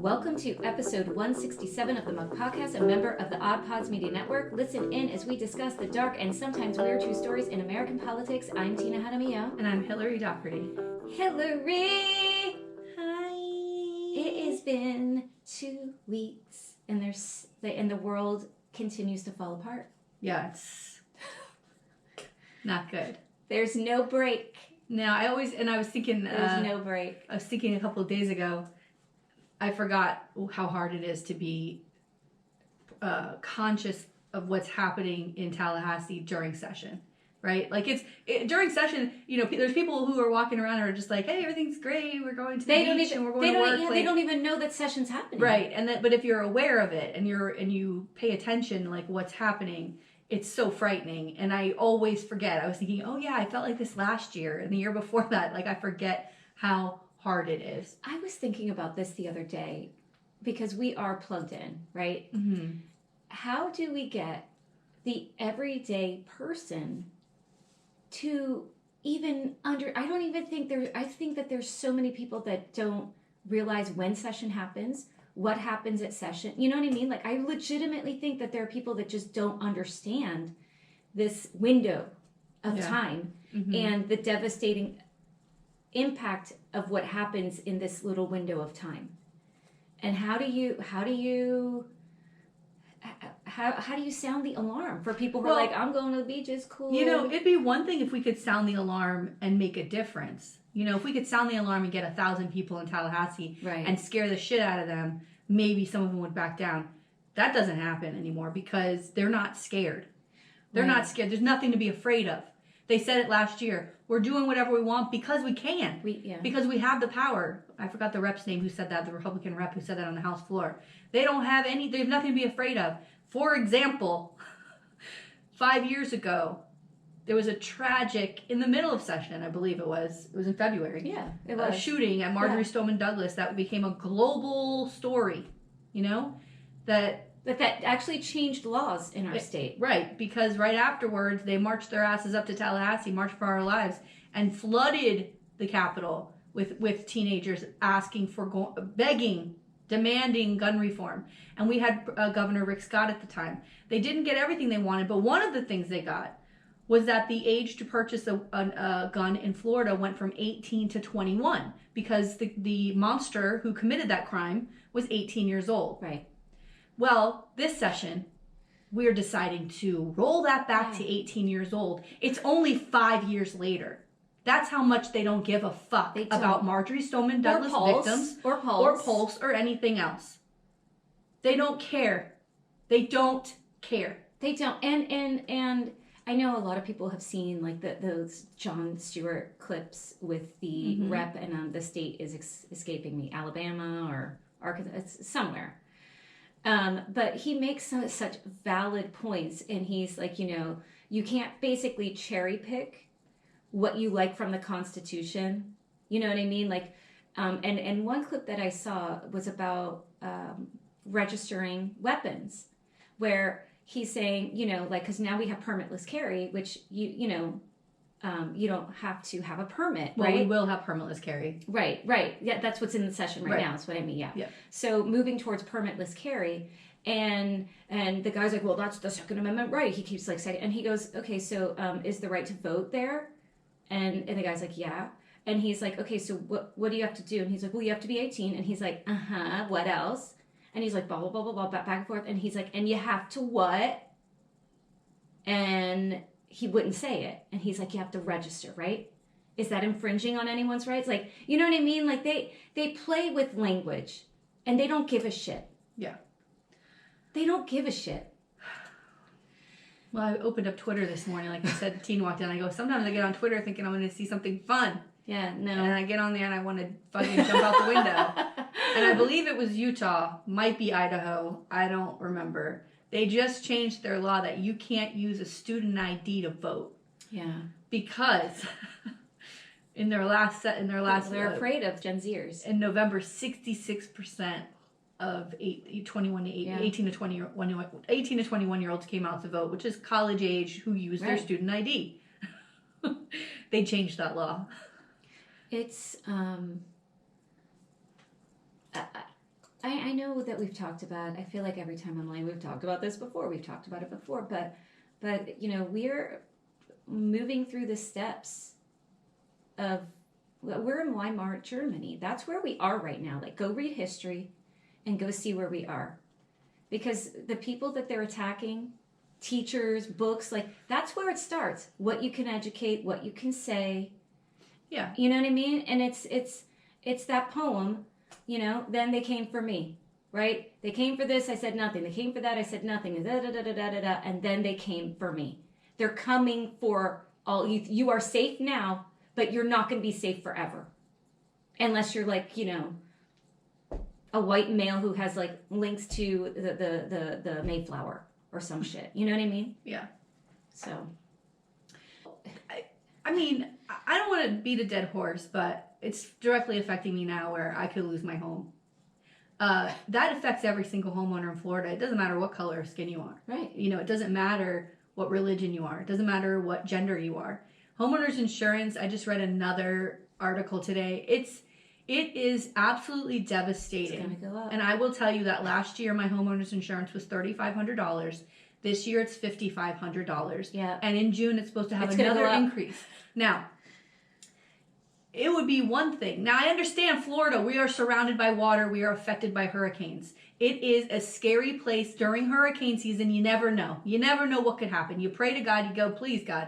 Welcome to episode 167 of the Mug Podcast, a member of the Odd Pods Media Network. Listen in as we discuss the dark and sometimes weird true stories in American politics. I'm Tina Hadamio. And I'm Hillary Doherty. Hillary! Hi! It has been 2 weeks and the world continues to fall apart. Yeah, it's not good. There's no break. Now, I was thinking... There's no break. I was thinking a couple of days ago, I forgot how hard it is to be conscious of what's happening in Tallahassee during session, right? Like during session, you know, there's people who are walking around and are just like, hey, everything's great. We're going to the beach and we're going to work. Yeah, they don't even know that session's happening. Right. But if you're aware of it and you pay attention, like what's happening, it's so frightening. And I always forget. I was thinking, oh yeah, I felt like this last year and the year before that. Like I forget how hard it is. I was thinking about this the other day because we are plugged in, right? Mm-hmm. How do we get the everyday person to even I think that there's so many people that don't realize when session happens, what happens at session. You know what I mean? Like I legitimately think that there are people that just don't understand this window of time and the devastating impact of what happens in this little window of time. And how do you sound the alarm for people who are like, I'm going to the beach, it's cool. You know, it'd be one thing if we could sound the alarm and make a difference. You know, if we could sound the alarm and get 1,000 people in Tallahassee and scare the shit out of them, maybe some of them would back down. That doesn't happen anymore because they're not scared. They're not scared. There's nothing to be afraid of. They said it last year. We're doing whatever we want because we can. Because we have the power. I forgot the rep's name who said that, the Republican rep who said that on the House floor. They have nothing to be afraid of. For example, 5 years ago, there was a tragic, in the middle of session, I believe it was in February. Yeah, it was. A shooting at Marjory Stoneman Douglas that became a global story, you know, that actually changed laws in our state. Right, because right afterwards, they marched their asses up to Tallahassee, March for Our Lives, and flooded the Capitol with teenagers asking for, begging, demanding gun reform. And we had Governor Rick Scott at the time. They didn't get everything they wanted, but one of the things they got was that the age to purchase a gun in Florida went from 18 to 21 because the monster who committed that crime was 18 years old. Right. Well, this session, we're deciding to roll that back to 18 years old. It's only 5 years later. That's how much they don't give a fuck about Marjory Stoneman Douglas victims or Pulse or anything else. They don't care. They don't care. They don't. And I know a lot of people have seen like those Jon Stewart clips with the rep, and the state is escaping me, Alabama or Arkansas, it's somewhere. But he makes such valid points, and he's like, you know, you can't basically cherry pick what you like from the Constitution. You know what I mean? Like, and one clip that I saw was about registering weapons, where he's saying, you know, like, because now we have permitless carry, which you don't have to have a permit, well, right? We will have permitless carry. Right. Yeah, that's what's in the session right now. That's what I mean, yeah. So moving towards permitless carry, and the guy's like, well, that's the Second Amendment right. He keeps like saying, and he goes, okay, so is the right to vote there? And the guy's like, yeah. And he's like, okay, so what do you have to do? And he's like, well, you have to be 18. And he's like, what else? And he's like, blah, blah, blah, blah, blah, back and forth. And he's like, and you have to what? And he wouldn't say it. And he's like, you have to register, right? Is that infringing on anyone's rights? Like, you know what I mean? Like they play with language and they don't give a shit. Yeah. They don't give a shit. Well, I opened up Twitter this morning. Like I said, Teen walked in. I go, sometimes I get on Twitter thinking I'm going to see something fun. Yeah, no. And I get on there and I want to fucking jump out the window. And I believe it was Utah, might be Idaho. I don't remember. They just changed their law that you can't use a student ID to vote. Yeah. Because they're afraid of Gen Zers. In November, 66% of 18 to 21 year olds came out to vote, which is college age who use their student ID. They changed that law. It's I I know that we've talked about, I feel like every time I'm like, we've talked about this before, we've talked about it before, but we're moving through the steps of, we're in Weimar, Germany. That's where we are right now. Like, go read history and go see where we are. Because the people that they're attacking, teachers, books, like, that's where it starts. What you can educate, what you can say. Yeah. You know what I mean? And it's that poem, then they came for me, right? They came for this, I said nothing. They came for that, I said nothing. And then they came for me. They're coming for all you. You are safe now, but you're not going to be safe forever. Unless you're like, a white male who has like links to the Mayflower or some shit. You know what I mean? Yeah. So. I mean, I don't want to beat a dead horse, but it's directly affecting me now where I could lose my home. That affects every single homeowner in Florida. It doesn't matter what color of skin you are. Right. It doesn't matter what religion you are. It doesn't matter what gender you are. Homeowners insurance, I just read another article today. It is absolutely devastating. It's going to go up. And I will tell you that last year my homeowner's insurance was $3,500. This year it's $5,500. Yeah. And in June it's supposed to have another increase. Now, it would be one thing. Now, I understand Florida, we are surrounded by water. We are affected by hurricanes. It is a scary place during hurricane season. You never know. You never know what could happen. You pray to God. You go, please, God,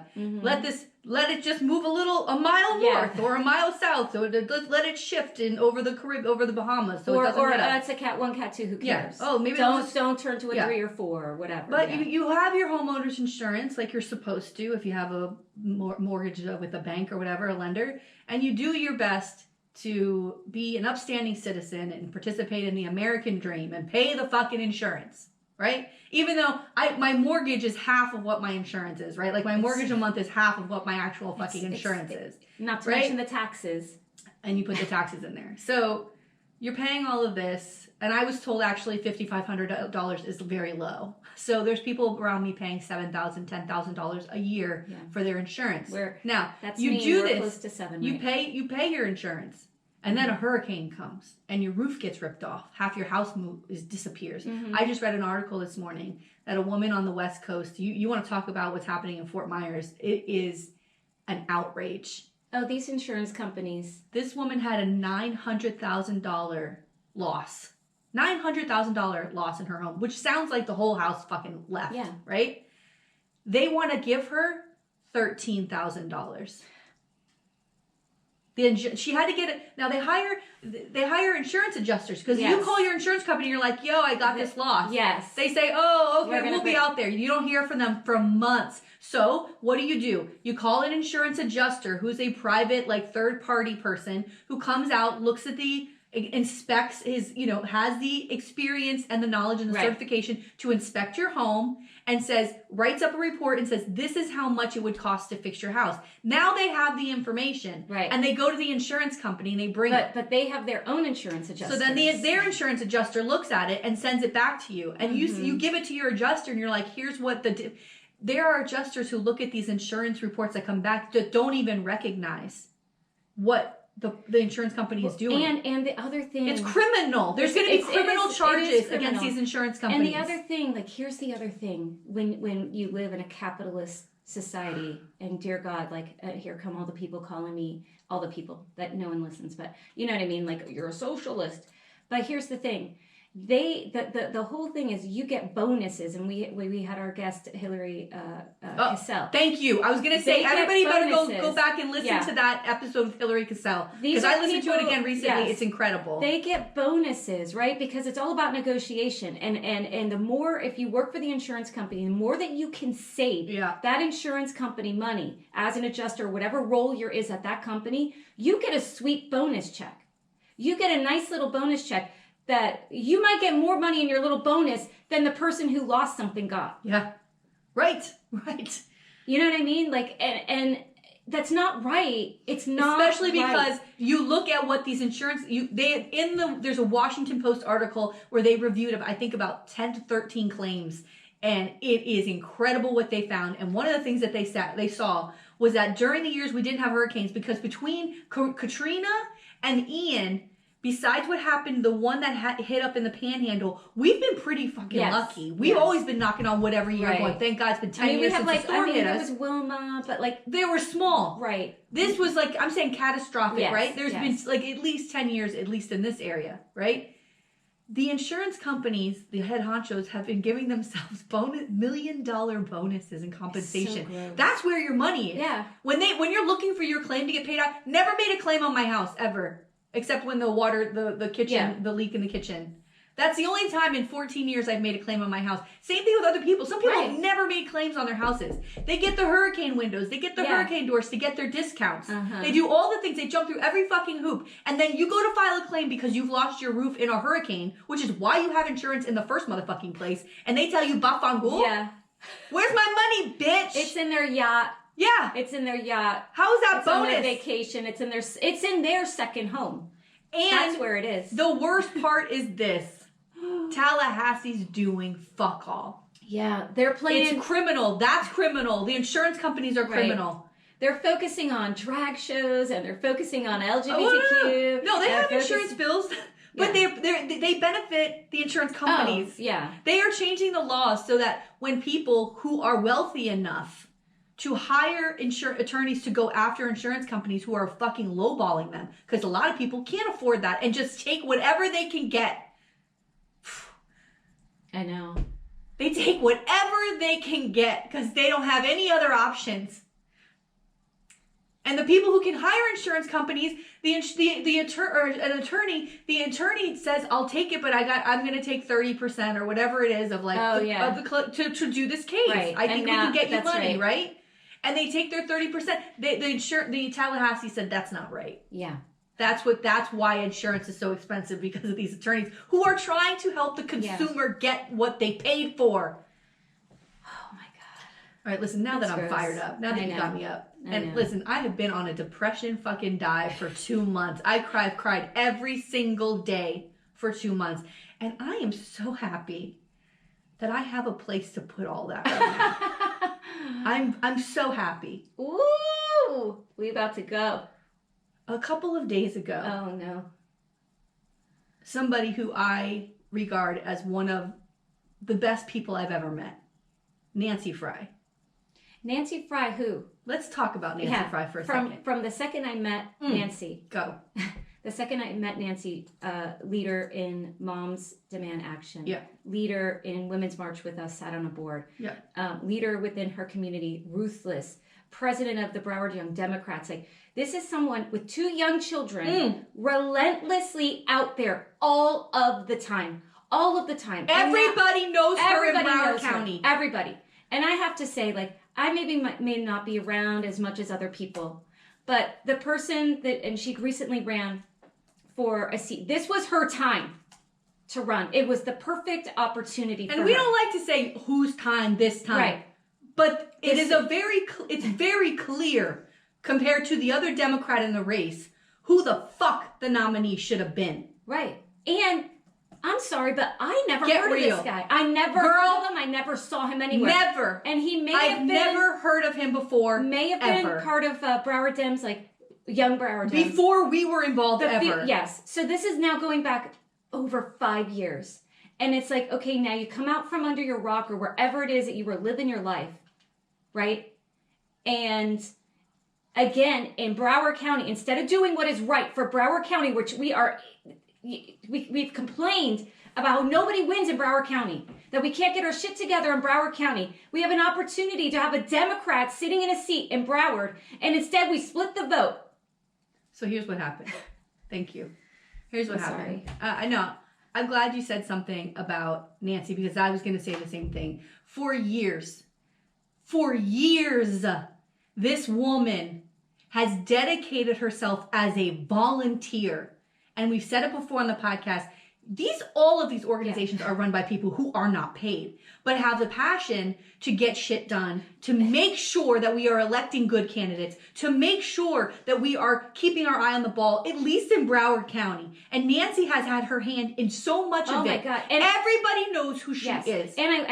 let it just move a mile north or a mile south. So let it shift over the Caribbean, over the Bahamas. So it's a cat 1, cat 2. Who cares? Yeah. Oh, maybe don't turn to a 3 or 4 or whatever. But you have your homeowner's insurance like you're supposed to if you have a mortgage with a bank or whatever, a lender, and you do your best to be an upstanding citizen and participate in the American dream and pay the fucking insurance, right? Even though my mortgage is half of what my insurance is, right? Like my mortgage a month is half of what my actual fucking insurance is. Not to mention the taxes. And you put the taxes in there. So you're paying all of this. And I was told actually $5,500 is very low. So there's people around me paying $7,000, $10,000 a year for their insurance. Now, you do this. Close to 7, you pay your insurance. And then a hurricane comes and your roof gets ripped off. Half your house disappears. Mm-hmm. I just read an article this morning that a woman on the West Coast, you want to talk about what's happening in Fort Myers. It is an outrage. Oh, these insurance companies. This woman had a $900,000 loss. $900,000 loss in her home, which sounds like the whole house fucking left, right? They want to give her $13,000. She had to get it. Now they hire insurance adjusters because you call your insurance company. You're like, yo, I got this loss. Yes. They say, oh, okay, we'll be out there. You don't hear from them for months. So what do? You call an insurance adjuster who's a private, like third party person who comes out, looks at inspects his, has the experience and the knowledge and the certification to inspect your home and writes up a report and says, this is how much it would cost to fix your house. Now they have the information. Right. And they go to the insurance company and they bring it. But they have their own insurance adjuster. So then their insurance adjuster looks at it and sends it back to you. And you give it to your adjuster and you're like, here's what there are adjusters who look at these insurance reports that come back that don't even recognize what the insurance company is doing. And the other thing... It's criminal. There's going to be criminal charges against these insurance companies. And the other thing, here's the other thing. When you live in a capitalist society, and dear God, here come all the people calling me, all the people that no one listens, but you know what I mean? Like, you're a socialist. But here's the thing. The whole thing is you get bonuses, and we had our guest Hillary Cassell. Thank you. I was going to say everybody better go back and listen to that episode with Hillary Cassell because I listened to it again recently. Yes. It's incredible. They get bonuses, right? Because it's all about negotiation, and the more, if you work for the insurance company, the more that you can save that insurance company money as an adjuster, whatever role you're is at that company, you get a sweet bonus check. You get a nice little bonus check. That you might get more money in your little bonus than the person who lost something got. Yeah. Right. You know what I mean? And that's not right. It's not especially because you look at what these insurance there's a Washington Post article where they reviewed I think about 10 to 13 claims, and it is incredible what they found. And one of the things that they saw was that during the years we didn't have hurricanes because between Katrina and Ian, besides what happened, the one that hit up in the Panhandle, we've been pretty fucking lucky. We've always been knocking on wood every year going, thank God it's been 10 years since the storm hit us. There was Wilma, but like... They were small. Right. This was like, I'm saying catastrophic, right? There's been like at least 10 years, at least in this area, right? The insurance companies, the head honchos, have been giving themselves $1 million bonuses and compensation. So that's where your money is. Yeah. When you're looking for your claim to get paid out, never made a claim on my house ever, except when the water, the kitchen, the leak in the kitchen. That's the only time in 14 years I've made a claim on my house. Same thing with other people. Some people have never made claims on their houses. They get the hurricane windows. They get the hurricane doors to get their discounts. They do all the things. They jump through every fucking hoop. And then you go to file a claim because you've lost your roof in a hurricane, which is why you have insurance in the first motherfucking place. And they tell you, bafangul? Yeah. Where's my money, bitch? It's in their yacht. Yeah. It's in their yacht. How is that it's bonus? On their vacation. It's in their second home. And that's where it is. The worst part is this. Tallahassee's doing fuck all. Yeah, they're playing... It's criminal. That's criminal. The insurance companies are criminal. Right. They're focusing on drag shows and they're focusing on LGBTQ. No, they have insurance bills. But they benefit the insurance companies. Oh, yeah. They are changing the laws so that when people who are wealthy enough to hire attorneys to go after insurance companies who are fucking lowballing them, because a lot of people can't afford that and just take whatever they can get. I know. They take whatever they can get because they don't have any other options. And the people who can hire insurance companies, the attorney says, "I'll take it, but I'm going to take 30% or whatever it is of like to do this case. Right. I think we can get you money, right?" And they take their 30%. The Tallahassee said that's not right. Yeah. That's why insurance is so expensive, because of these attorneys who are trying to help the consumer get what they paid for. Oh my God. All right, listen, now that I'm fired up, now that you got me up. And listen, I have been on a depression fucking dive for 2 months. I cried every single day for 2 months. And I am so happy that I have a place to put all that right now. I'm so happy. Ooh, we about to go. A couple of days ago. Oh, no. Somebody who I regard as one of the best people I've ever met. Nancy Fry. Nancy Fry who? Let's talk about Nancy Fry for a second. From the second I met Nancy. Go. The second I met Nancy, leader in Moms Demand Action. Yeah. Leader in Women's March with Us, sat on a board. Yeah. Leader within her community, ruthless. President of the Broward Young Democrats. Like, this is someone with 2 young children, relentlessly out there all of the time. All of the time. Everybody knows her in Broward County. Everybody. And I have to say, like, I may not be around as much as other people, but the person and she recently ran for a seat. This was her time to run. It was the perfect opportunity for her. And we don't like to say whose time this time. Right. But it's very clear compared to the other Democrat in the race who the fuck the nominee should have been. Right. And I'm sorry, but I never heard of this guy. I never heard of him. I never saw him anywhere. Never. And he I've never heard of him before. May have been part of Broward Dems, like young Broward Dems. Before we were involved ever. Yes. So this is now going back over 5 years. And it's like, okay, now you come out from under your rock or wherever it is that you were living your life. Right? And again, in Broward County, instead of doing what is right for Broward County, which we've complained about how nobody wins in Broward County, that we can't get our shit together in Broward County. We have an opportunity to have a Democrat sitting in a seat in Broward, and instead we split the vote. So here's what happened. Thank you. Here's what happened. I know. I'm glad you said something about Nancy, because I was going to say the same thing. For years, this woman has dedicated herself as a volunteer. And we've said it before on the podcast. All of these organizations are run by people who are not paid, but have the passion to get shit done, to make sure that we are electing good candidates, to make sure that we are keeping our eye on the ball, at least in Broward County. And Nancy has had her hand in so much of it. Oh my God. And everybody knows who she is. And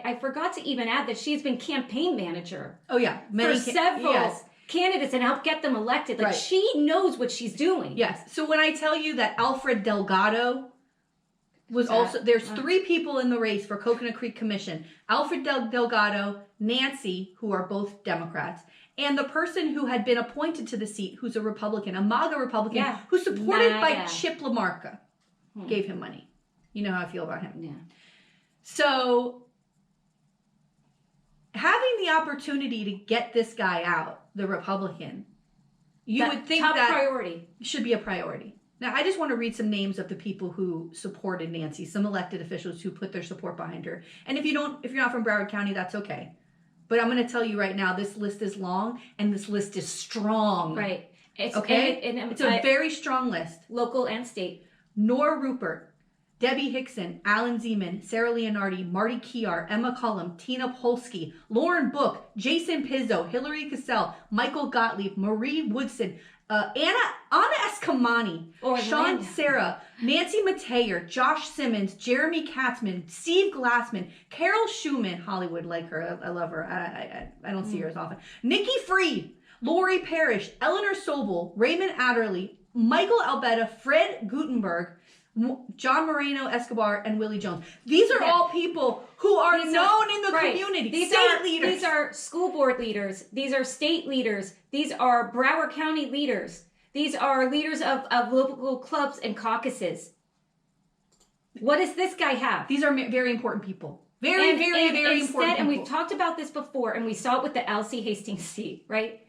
I forgot to even add that she's been campaign manager. Oh yeah. For several candidates and help get them elected. Like, she knows what she's doing. Yes. So when I tell you that Alfred Delgado was also, there's 3 people in the race for Coconut Creek Commission. Alfred Delgado, Nancy, who are both Democrats, and the person who had been appointed to the seat, who's a Republican, a MAGA Republican, who's supported by Chip LaMarca, gave him money. You know how I feel about him. Yeah. So having the opportunity to get this guy out, the Republican, you would think that priority should be a priority. Now, I just want to read some names of the people who supported Nancy, some elected officials who put their support behind her. And if you're not from Broward County, that's okay. But I'm going to tell you right now, this list is long and this list is strong. Right. It's it's a very strong list. Local and state. Nora Rupert, Debbie Hickson, Alan Zeman, Sarah Leonardi, Marty Kiar, Emma Cullum, Tina Polsky, Lauren Book, Jason Pizzo, Hillary Cassell, Michael Gottlieb, Marie Woodson, Anna Escamani, Sean Sarah, Nancy Mateer, Josh Simmons, Jeremy Katzman, Steve Glassman, Carol Schumann, Hollywood like her, I love her, I don't see her as often, Nikki Freed, Lori Parrish, Eleanor Sobel, Raymond Adderley, Michael Albetta, Fred Gutenberg, John Moreno Escobar, and Willie Jones. These are all people who are known in the community. These are school board leaders. These are state leaders. These are Broward County leaders. These are leaders of local clubs and caucuses. What does this guy have? These are very important people. Very important people. And we've talked about this before, and we saw it with the Elsie Hastings seat, right?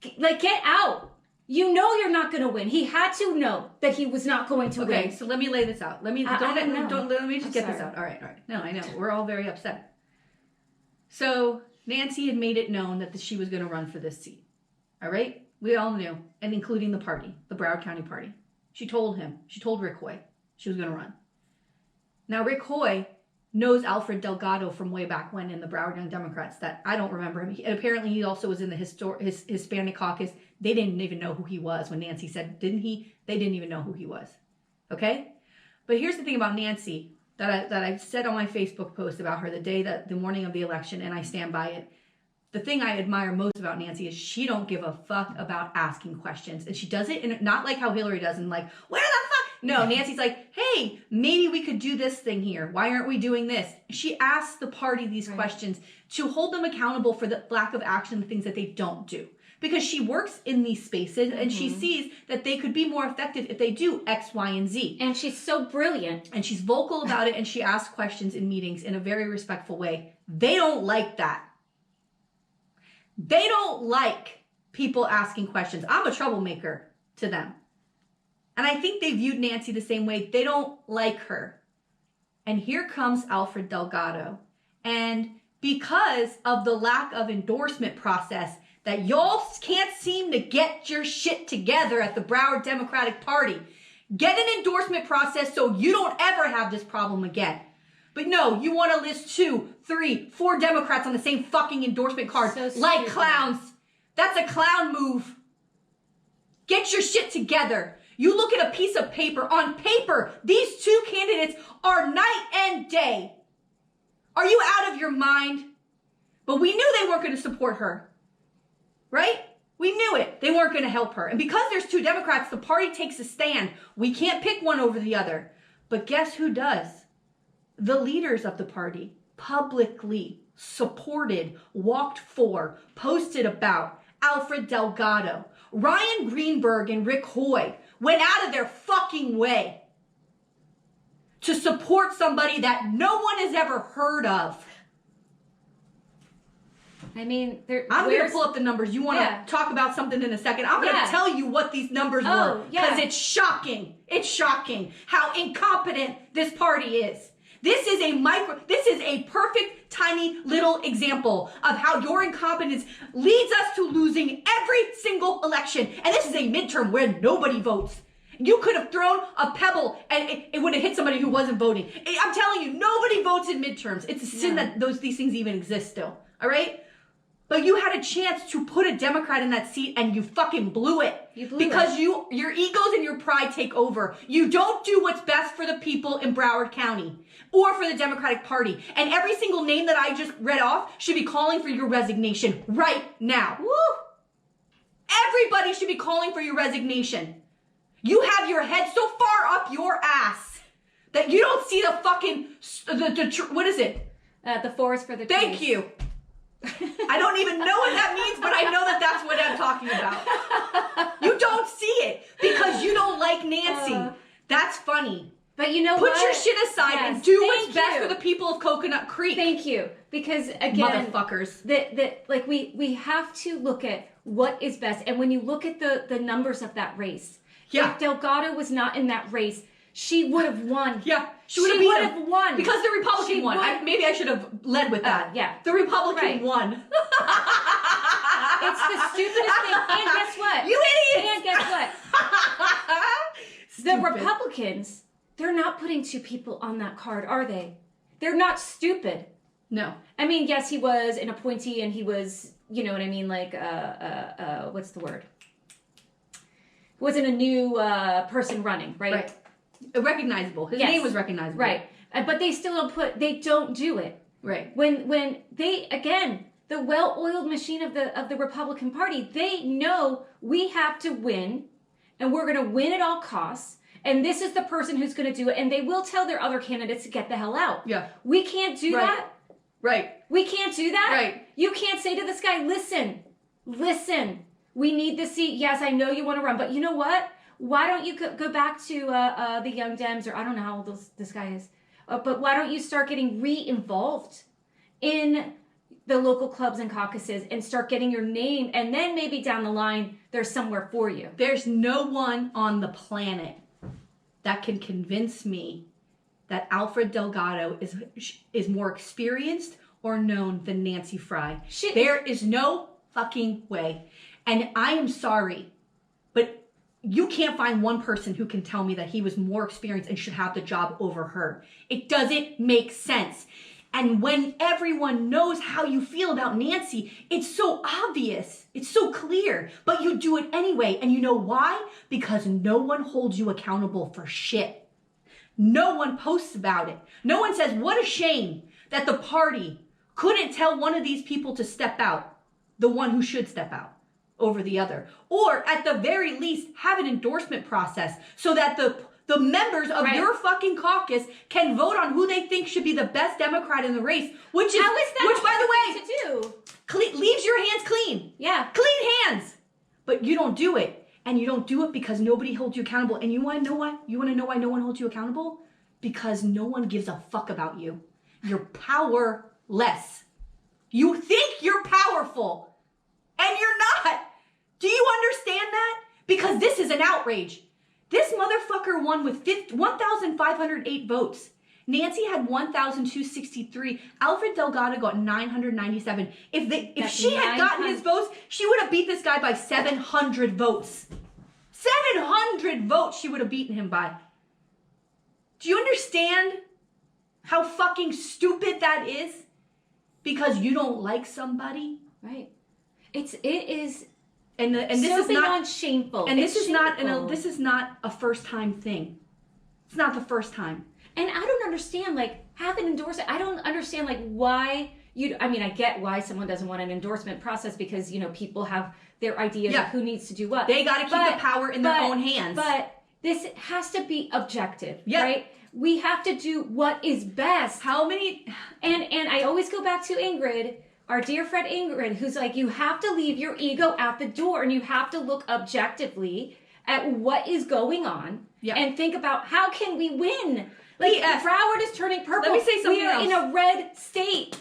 Get out. You know you're not going to win. He had to know that he was not going to win. Okay, so let me lay this out. Let me just get this out. All right. No, I know. We're all very upset. So Nancy had made it known that she was going to run for this seat. All right? We all knew, and including the party, the Broward County Party. She told Rick Hoy she was going to run. Now, Rick Hoy knows Alfred Delgado from way back when in the Broward Young Democrats that I don't remember him. Apparently, he also was in the Hispanic caucus. They didn't even know who he was when Nancy said, didn't he? They didn't even know who he was. Okay? But here's the thing about Nancy that I said on my Facebook post about her the morning of the election, and I stand by it. The thing I admire most about Nancy is she don't give a fuck about asking questions. And she does it in not like how Hillary does and like, where the fuck? No, Nancy's like, hey, maybe we could do this thing here. Why aren't we doing this? She asks the party these questions to hold them accountable for the lack of action, the things that they don't do. Because she works in these spaces and she sees that they could be more effective if they do X, Y, and Z. And she's so brilliant. And she's vocal about it and she asks questions in meetings in a very respectful way. They don't like that. They don't like people asking questions. I'm a troublemaker to them. And I think they viewed Nancy the same way. They don't like her. And here comes Alfred Delgado. And because of the lack of endorsement process, that y'all can't seem to get your shit together at the Broward Democratic Party. Get an endorsement process so you don't ever have this problem again. But no, you want to list 2, 3, 4 Democrats on the same fucking endorsement card like clowns. That's a clown move. Get your shit together. You look at a piece of paper. On paper, these 2 candidates are night and day. Are you out of your mind? But we knew they weren't going to support her. Right? We knew it. They weren't going to help her. And because there's 2 Democrats, the party takes a stand. We can't pick one over the other. But guess who does? The leaders of the party publicly supported, walked for, posted about Alfred Delgado. Ryan Greenberg and Rick Hoy went out of their fucking way to support somebody that no one has ever heard of. I mean, I'm going to pull up the numbers. You want to talk about something in a second? I'm going to tell you what these numbers were. Because it's shocking. It's shocking how incompetent this party is. This is a perfect, tiny little example of how your incompetence leads us to losing every single election. And this is a midterm where nobody votes. You could have thrown a pebble and it would have hit somebody who wasn't voting. I'm telling you, nobody votes in midterms. It's a sin that these things even exist still. All right? But you had a chance to put a Democrat in that seat and you fucking blew it. Because your egos and your pride take over. You don't do what's best for the people in Broward County or for the Democratic Party. And every single name that I just read off should be calling for your resignation right now. Woo! Everybody should be calling for your resignation. You have your head so far up your ass that you don't see the fucking, what is it? The forest for the trees. Thank you. I don't even know what that means, but I know that that's what I'm talking about. You don't see it because you don't like Nancy. That's funny. But you know Put what? your shit aside and do what's best for the people of Coconut Creek. Thank you. Because again, motherfuckers. Like we have to look at what is best. And when you look at the numbers of that race, if Delgado was not in that race, she would have won. Yeah, she would have won. Because the Republican won. Maybe I should have led with that. Yeah. The Republican won. It's the stupidest thing. And guess what? You idiots! And guess what? The Republicans, they're not putting two people on that card, are they? They're not stupid. No. I mean, yes, he was an appointee and he was, you know what I mean, like, what's the word? Wasn't a new person running, right? Right. Recognizable. His name was recognizable. Right. But they still don't do it. Right. When they, again, the well-oiled machine of the Republican Party, they know we have to win and we're going to win at all costs. And this is the person who's going to do it. And they will tell their other candidates to get the hell out. Yeah. We can't do that. Right. We can't do that. Right. You can't say to this guy, listen, we need this seat. Yes, I know you want to run, but you know what? Why don't you go back to the Young Dems, or I don't know how old this guy is, but why don't you start getting re-involved in the local clubs and caucuses and start getting your name, and then maybe down the line, there's somewhere for you. There's no one on the planet that can convince me that Alfred Delgado is more experienced or known than Nancy Fry. There is no fucking way. And I am sorry, but you can't find one person who can tell me that he was more experienced and should have the job over her. It doesn't make sense. And when everyone knows how you feel about Nancy, it's so obvious. It's so clear. But you do it anyway. And you know why? Because no one holds you accountable for shit. No one posts about it. No one says, what a shame that the party couldn't tell one of these people to step out, the one who should step out over the other. Or at the very least, have an endorsement process so that the members of your fucking caucus can vote on who they think should be the best Democrat in the race, which by the way, to do? Leaves your hands clean. Yeah. Clean hands. But you don't do it. And you don't do it because nobody holds you accountable. And you want to know why? You want to know why no one holds you accountable? Because no one gives a fuck about you. You're powerless. You think you're powerful. And you're not. Do you understand that? Because this is an outrage. This motherfucker won with 1,508 votes. Nancy had 1,263. Alfred Delgado got 997. If she had gotten his votes, she would have beat this guy by 700 votes. 700 votes she would have beaten him by. Do you understand how fucking stupid that is? Because you don't like somebody? Right. It is... And this is not shameful. And this is not a first time thing. It's not the first time. And I don't understand, like, have an endorsement. I don't understand, like, why I get why someone doesn't want an endorsement process because, you know, people have their ideas of who needs to do what. They got to keep the power in their own hands. But this has to be objective, right? We have to do what is best. How many? And I always go back to Ingrid, our dear friend Ingrid, who's like, you have to leave your ego at the door and you have to look objectively at what is going on and think about how can we win? Like, Broward is turning purple. Let me say something else. We are in a red state.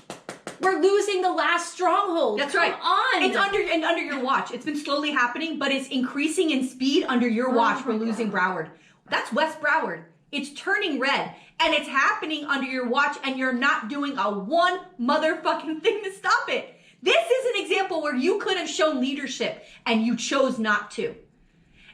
We're losing the last stronghold. That's right. Come on. It's under your watch. It's been slowly happening, but it's increasing in speed under your watch. We're losing Broward. That's West Broward. It's turning red, and it's happening under your watch, and you're not doing a one motherfucking thing to stop it. This is an example where you could have shown leadership, and you chose not to.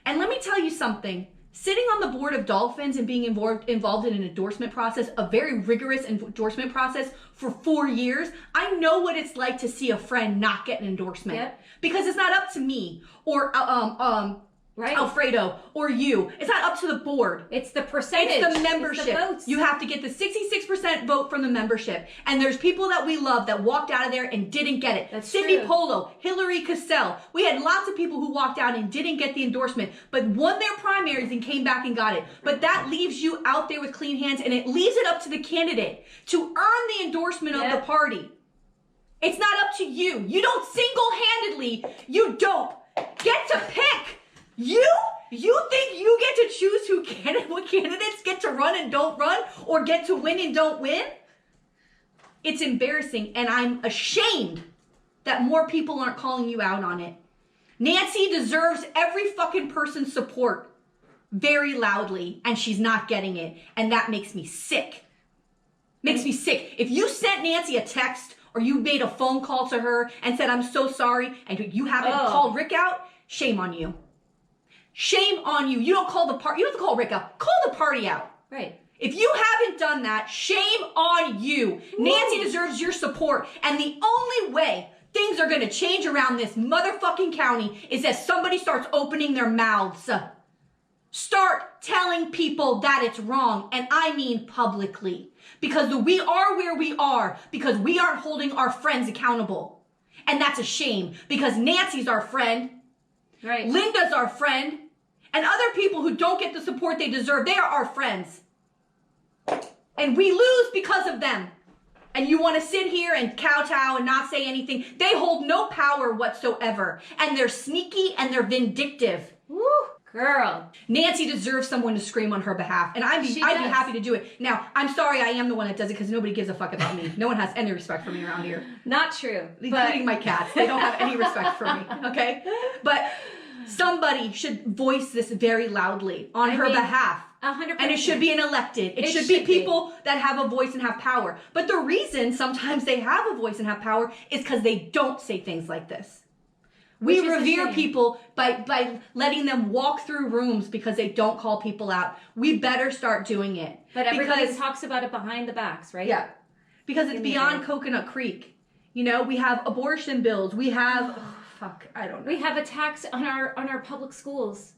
And let me tell you something. sitting on the board of Dolphins and being involved in an endorsement process, a very rigorous endorsement process for 4 years, I know what it's like to see a friend not get an endorsement. Yep. Because it's not up to me or right. Alfredo or you. It's not up to the board. It's the percentage. It's the membership. It's the votes. You have to get the 66% vote from the membership. And there's people that we love that walked out of there and didn't get it. That's Cindy true. Polo, Hillary Cassell. We had lots of people who walked out and didn't get the endorsement, but won their primaries and came back and got it. But that leaves you out there with clean hands, and it leaves it up to the candidate to earn the endorsement of the party. It's not up to you. You don't single-handedly, you dope, get to pick. You think you get to choose what candidates get to run and don't run, or get to win and don't win? It's embarrassing, and I'm ashamed that more people aren't calling you out on it. Nancy deserves every fucking person's support very loudly, and she's not getting it, and that makes me sick. Makes me sick. If you sent Nancy a text or you made a phone call to her and said, I'm so sorry, and you haven't called Rick out, shame on you. Shame on you. You don't call the party. You don't have to call Rick out. Call the party out. Right. If you haven't done that, shame on you. Ooh. Nancy deserves your support. And the only way things are going to change around this motherfucking county is that somebody starts opening their mouths. Start telling people that it's wrong. And I mean publicly. Because we are where we are because we aren't holding our friends accountable. And that's a shame because Nancy's our friend. Right. Linda's our friend. And other people who don't get the support they deserve, they are our friends. And we lose because of them. And you want to sit here and kowtow and not say anything. They hold no power whatsoever. And they're sneaky and they're vindictive. Woo, girl. Nancy deserves someone to scream on her behalf. And I'd be happy to do it. Now, I'm sorry I am the one that does it because nobody gives a fuck about me. No one has any respect for me around here. Not true. Including my cats. They don't have any respect for me. Okay? But somebody should voice this very loudly on her behalf. 100%. And it should be an elected. It should be people that have a voice and have power. But the reason sometimes they have a voice and have power is because they don't say things like this. We revere people by letting them walk through rooms because they don't call people out. We better start doing it. But everybody talks about it behind the backs, right? Yeah. Because it's beyond Coconut Creek. You know, we have abortion bills. We have... I don't know. We have a tax on our public schools.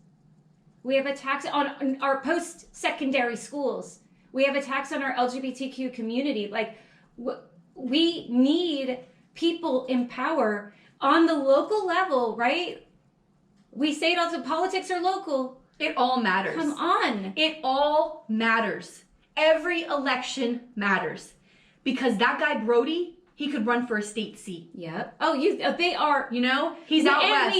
We have a tax on our post-secondary schools. We have a tax on our LGBTQ community. Like, we need people in power on the local level, right? We say it all the politics are local. It all matters. Come on. It all matters. Every election matters. Because that guy Brody... He could run for a state seat. Yep. Oh, they are. You know, he's out west.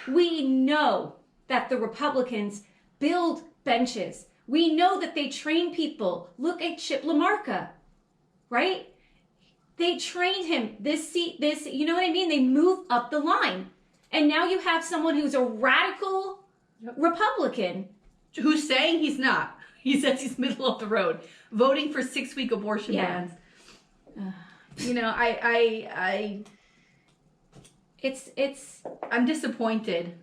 We know that the Republicans build benches. We know that they train people. Look at Chip LaMarca, right? They trained him. You know what I mean? They move up the line. And now you have someone who's a radical Republican. Who's saying he's not. He says he's middle of the road. Voting for 6-week abortion bans. You know, I'm disappointed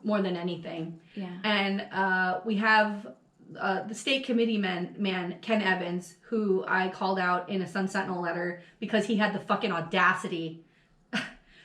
more than anything. Yeah. And we have the state committee man, Ken Evans, who I called out in a Sun Sentinel letter because he had the fucking audacity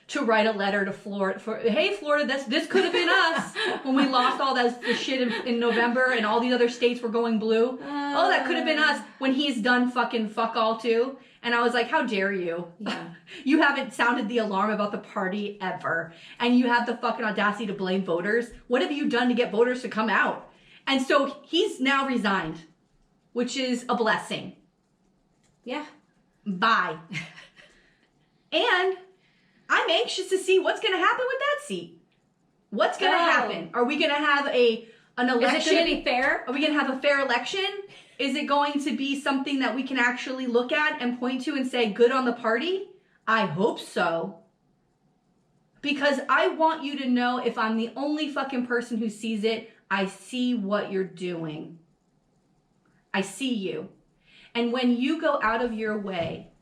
to write a letter to Florida hey, Florida, this could have been us when we lost all the shit in November and all these other states were going blue. Oh, that could have been us when he's done fucking fuck all too. And I was like, how dare you? Yeah. You haven't sounded the alarm about the party ever. And you have the fucking audacity to blame voters. What have you done to get voters to come out? And so he's now resigned, which is a blessing. Yeah. Bye. And I'm anxious to see what's going to happen with that seat. What's going to happen? Are we going to have an election? Is it going to be fair? Are we going to have a fair election? Is it going to be something that we can actually look at and point to and say, good on the party? I hope so. Because I want you to know if I'm the only fucking person who sees it, I see what you're doing. I see you. And when you go out of your way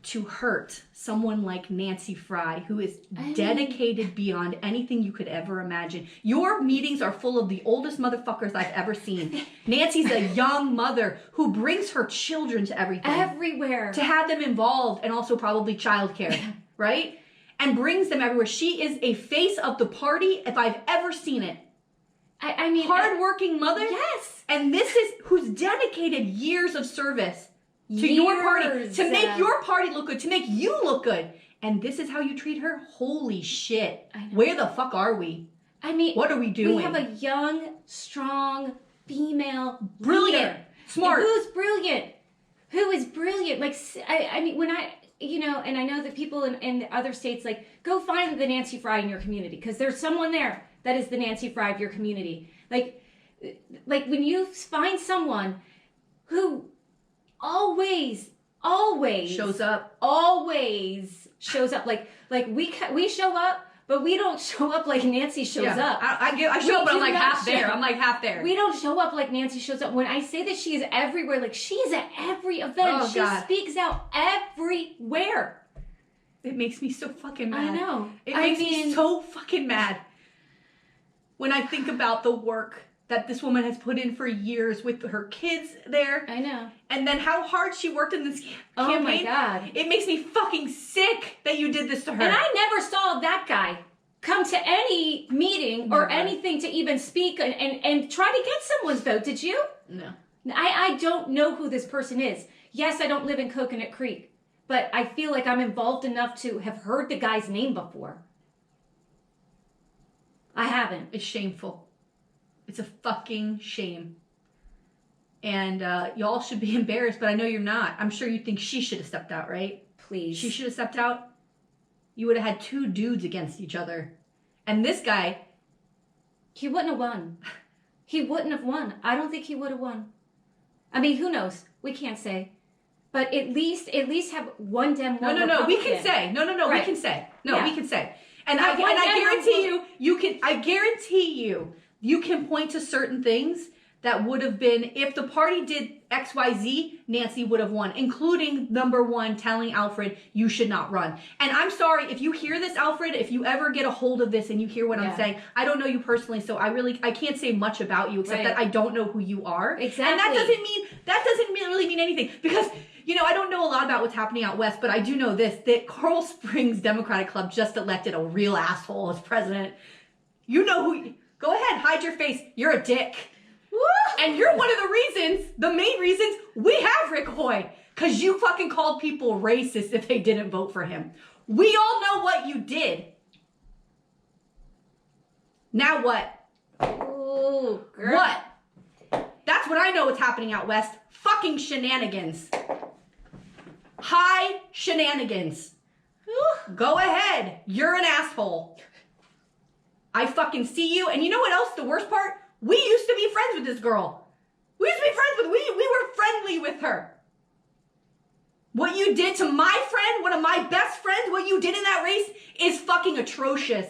to hurt someone like Nancy Fry, who is dedicated beyond anything you could ever imagine. Your meetings are full of the oldest motherfuckers I've ever seen. Nancy's a young mother who brings her children to everything. Everywhere. To have them involved, and also probably childcare, right? And brings them everywhere. She is a face of the party if I've ever seen it. I mean, hardworking mother. Yes. And this is who's dedicated years of service to your party, to make your party look good, to make you look good. And this is how you treat her? Holy shit. Where the fuck are we? I mean, what are we doing? We have a young, strong, female, brilliant, leader. smart. Who's brilliant? Who is brilliant? Like, I mean, when and I know that people in other states, like, go find the Nancy Fry in your community, because there's someone there that is the Nancy Fry of your community. Like when you find someone who always shows up. Always shows up. Like we show up, but we don't show up like Nancy shows up. I show up, but I'm like half there. I'm like half there. We don't show up like Nancy shows up. When I say that she is everywhere, like she is at every event. She speaks out everywhere. It makes me so fucking mad. I know. It makes me so fucking mad when I think about the work that this woman has put in for years with her kids there. I know. And then how hard she worked in this campaign. Oh my God. It makes me fucking sick that you did this to her. And I never saw that guy come to any meeting or anything to even speak and try to get someone's vote. Did you? No. I don't know who this person is. Yes, I don't live in Coconut Creek, but I feel like I'm involved enough to have heard the guy's name before. I haven't. It's shameful. It's a fucking shame. And y'all should be embarrassed, but I know you're not. I'm sure you think she should have stepped out, right? Please. She should have stepped out. You would have had two dudes against each other. And this guy... He wouldn't have won. He wouldn't have won. I don't think he would have won. I mean, who knows? We can't say. But at least have one Dem, one Republican. No, we can say. No, right. We can say. No, yeah. We can say. And I guarantee you can point to certain things that would have been, if the party did XYZ, Nancy would have won, including number one, telling Alfred, you should not run. And I'm sorry, if you hear this, Alfred, if you ever get a hold of this and you hear what I'm saying, I don't know you personally, so I can't say much about you, except that I don't know who you are. Exactly. And that doesn't really mean anything, because, I don't know a lot about what's happening out west, but I do know this, that Coral Springs Democratic Club just elected a real asshole as president. You know who... Go ahead, hide your face. You're a dick. Woo! And you're one of the main reasons we have Rick Hoy. Because you fucking called people racist if they didn't vote for him. We all know what you did. Now what? Ooh, girl. What? That's what I know what's happening out west. Fucking shenanigans. High shenanigans. Ooh. Go ahead. You're an asshole. I fucking see you. And you know what else? The worst part? We used to be friends with this girl. We were friendly with her. What you did to my friend, one of my best friends, what you did in that race is fucking atrocious.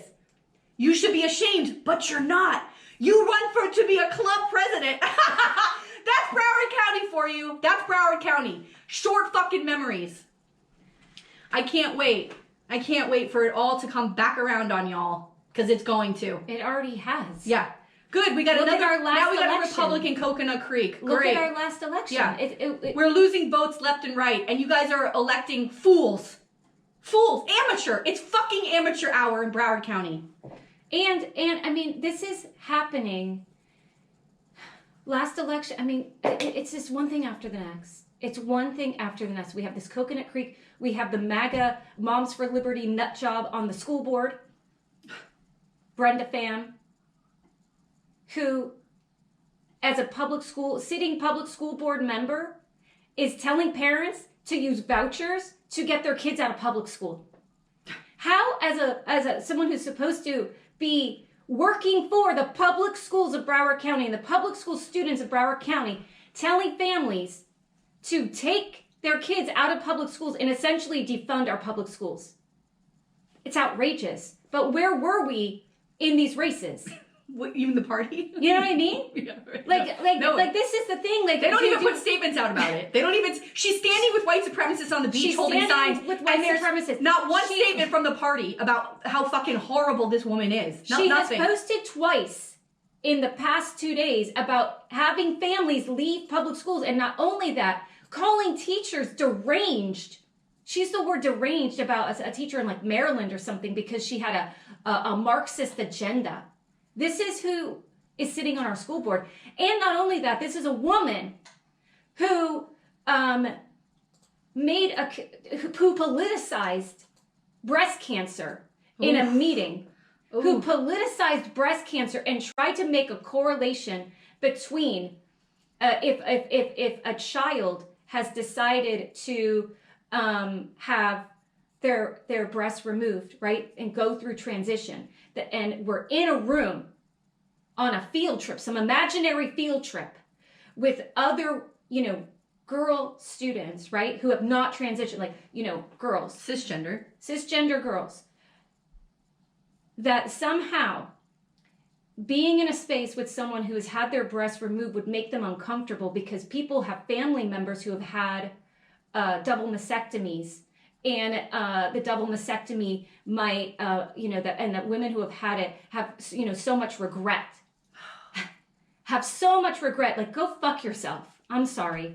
You should be ashamed, but you're not. You run to be a club president. That's Broward County for you. That's Broward County. Short fucking memories. I can't wait. I can't wait for it all to come back around on y'all. Because it's going to. It already has. Yeah. Good. We got Look another. At our last now we got election. a Republican Coconut Creek. Look Great. at our last election. Yeah. We're losing votes left and right. And you guys are electing fools. Fools. Amateur. It's fucking amateur hour in Broward County. And I mean, this is happening. Last election, I mean, it's just one thing after the next. It's one thing after the next. We have this Coconut Creek. We have the MAGA Moms for Liberty nut job on the school board. Brenda Pham, who, as a sitting public school board member, is telling parents to use vouchers to get their kids out of public school. How, as someone who's supposed to be working for the public schools of Broward County and the public school students of Broward County, telling families to take their kids out of public schools and essentially defund our public schools? It's outrageous. But where were we in these races? What, even the party? You know what I mean? Yeah, right. Like this is the thing. Like they don't even put statements out about it. They don't even. She's standing with white supremacists on the beach holding signs with white supremacists. Not one statement from the party about how fucking horrible this woman is. Nothing. Has posted twice in the past 2 days about having families leave public schools, and not only that, calling teachers deranged. She used the word deranged about a teacher in like Maryland or something because she had a Marxist agenda. This is who is sitting on our school board. And not only that, this is a woman who who politicized breast cancer in a meeting. Oof. Who politicized breast cancer and tried to make a correlation between if a child has decided to have their breasts removed, right, and go through transition, and we're in a room on a field trip, some imaginary field trip with other, girl students, right, who have not transitioned, like, girls. Cisgender girls. That somehow being in a space with someone who has had their breasts removed would make them uncomfortable because people have family members who have had double mastectomies, and the double mastectomy might, and that women who have had it have, so much regret. Have so much regret. Like, go fuck yourself. I'm sorry.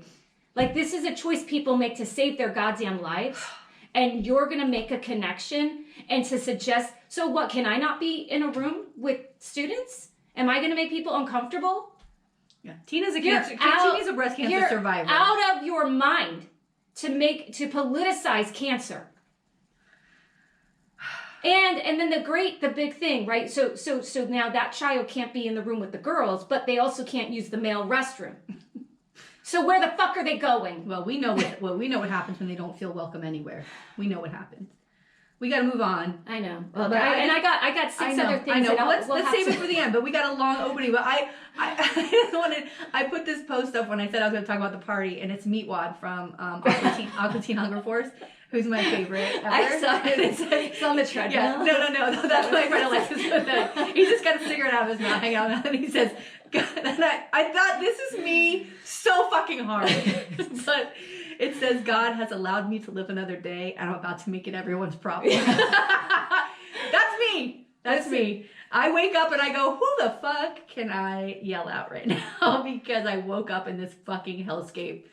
Like, this is a choice people make to save their goddamn lives. And you're going to make a connection and to suggest, so what, can I not be in a room with students? Am I going to make people uncomfortable? Yeah. Tina's a breast cancer survivor. Out of your mind to politicize cancer. And then the big thing, right? So now that child can't be in the room with the girls, but they also can't use the male restroom. So where the fuck are they going? Well, we know what happens when they don't feel welcome anywhere. We know what happens. We got to move on. I know. Well, I got six other things. I know. Let's save it for the end. But we got a long opening. But I put this post up when I said I was going to talk about the party, and it's Meatwad from Aqua Teen Hunger Force, who's my favorite ever. I saw it. It's on the treadmill. Yeah. No. That's my friend Alexis. He's just got a cigarette out of his mouth, hanging out, and he says, God, and I thought, this is me so fucking hard. But it says, God has allowed me to live another day, and I'm about to make it everyone's problem. That's me. That's me. I wake up and I go, who the fuck can I yell out right now? Because I woke up in this fucking hellscape.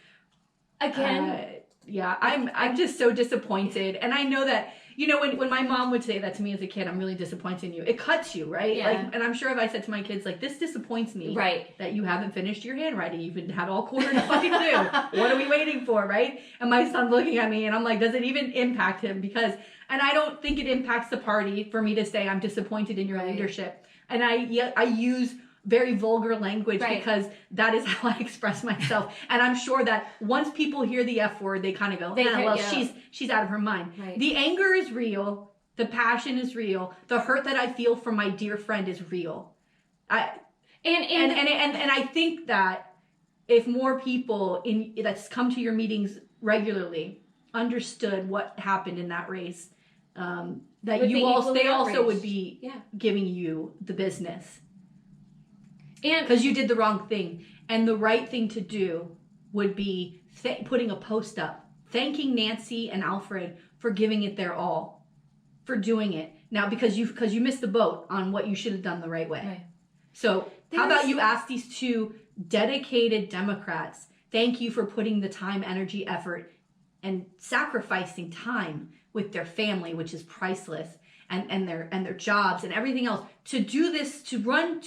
Again. Yeah, I'm just so disappointed. And I know that, when my mom would say that to me as a kid, I'm really disappointed in you. It cuts you, right? Yeah. Like, and I'm sure if I said to my kids, like, this disappoints me. Right. That you haven't finished your handwriting. You've had all quarter to fucking do. What are we waiting for, right? And my son's looking at me and I'm like, does it even impact him? And I don't think it impacts the party for me to say I'm disappointed in your leadership. And I use very vulgar language because that is how I express myself. And I'm sure that once people hear the F word, they kind of go, she's out of her mind. Right. The anger is real. The passion is real. The hurt that I feel from my dear friend is real. And I think that if more people that's come to your meetings regularly understood what happened in that race, that they also would be giving you the business. Because you did the wrong thing. And the right thing to do would be putting a post up, thanking Nancy and Alfred for giving it their all, for doing it. Now, because you missed the boat on what you should have done the right way. Right. So how about you ask these two dedicated Democrats, thank you for putting the time, energy, effort, and sacrificing time with their family, which is priceless, and their jobs and everything else, to do this, to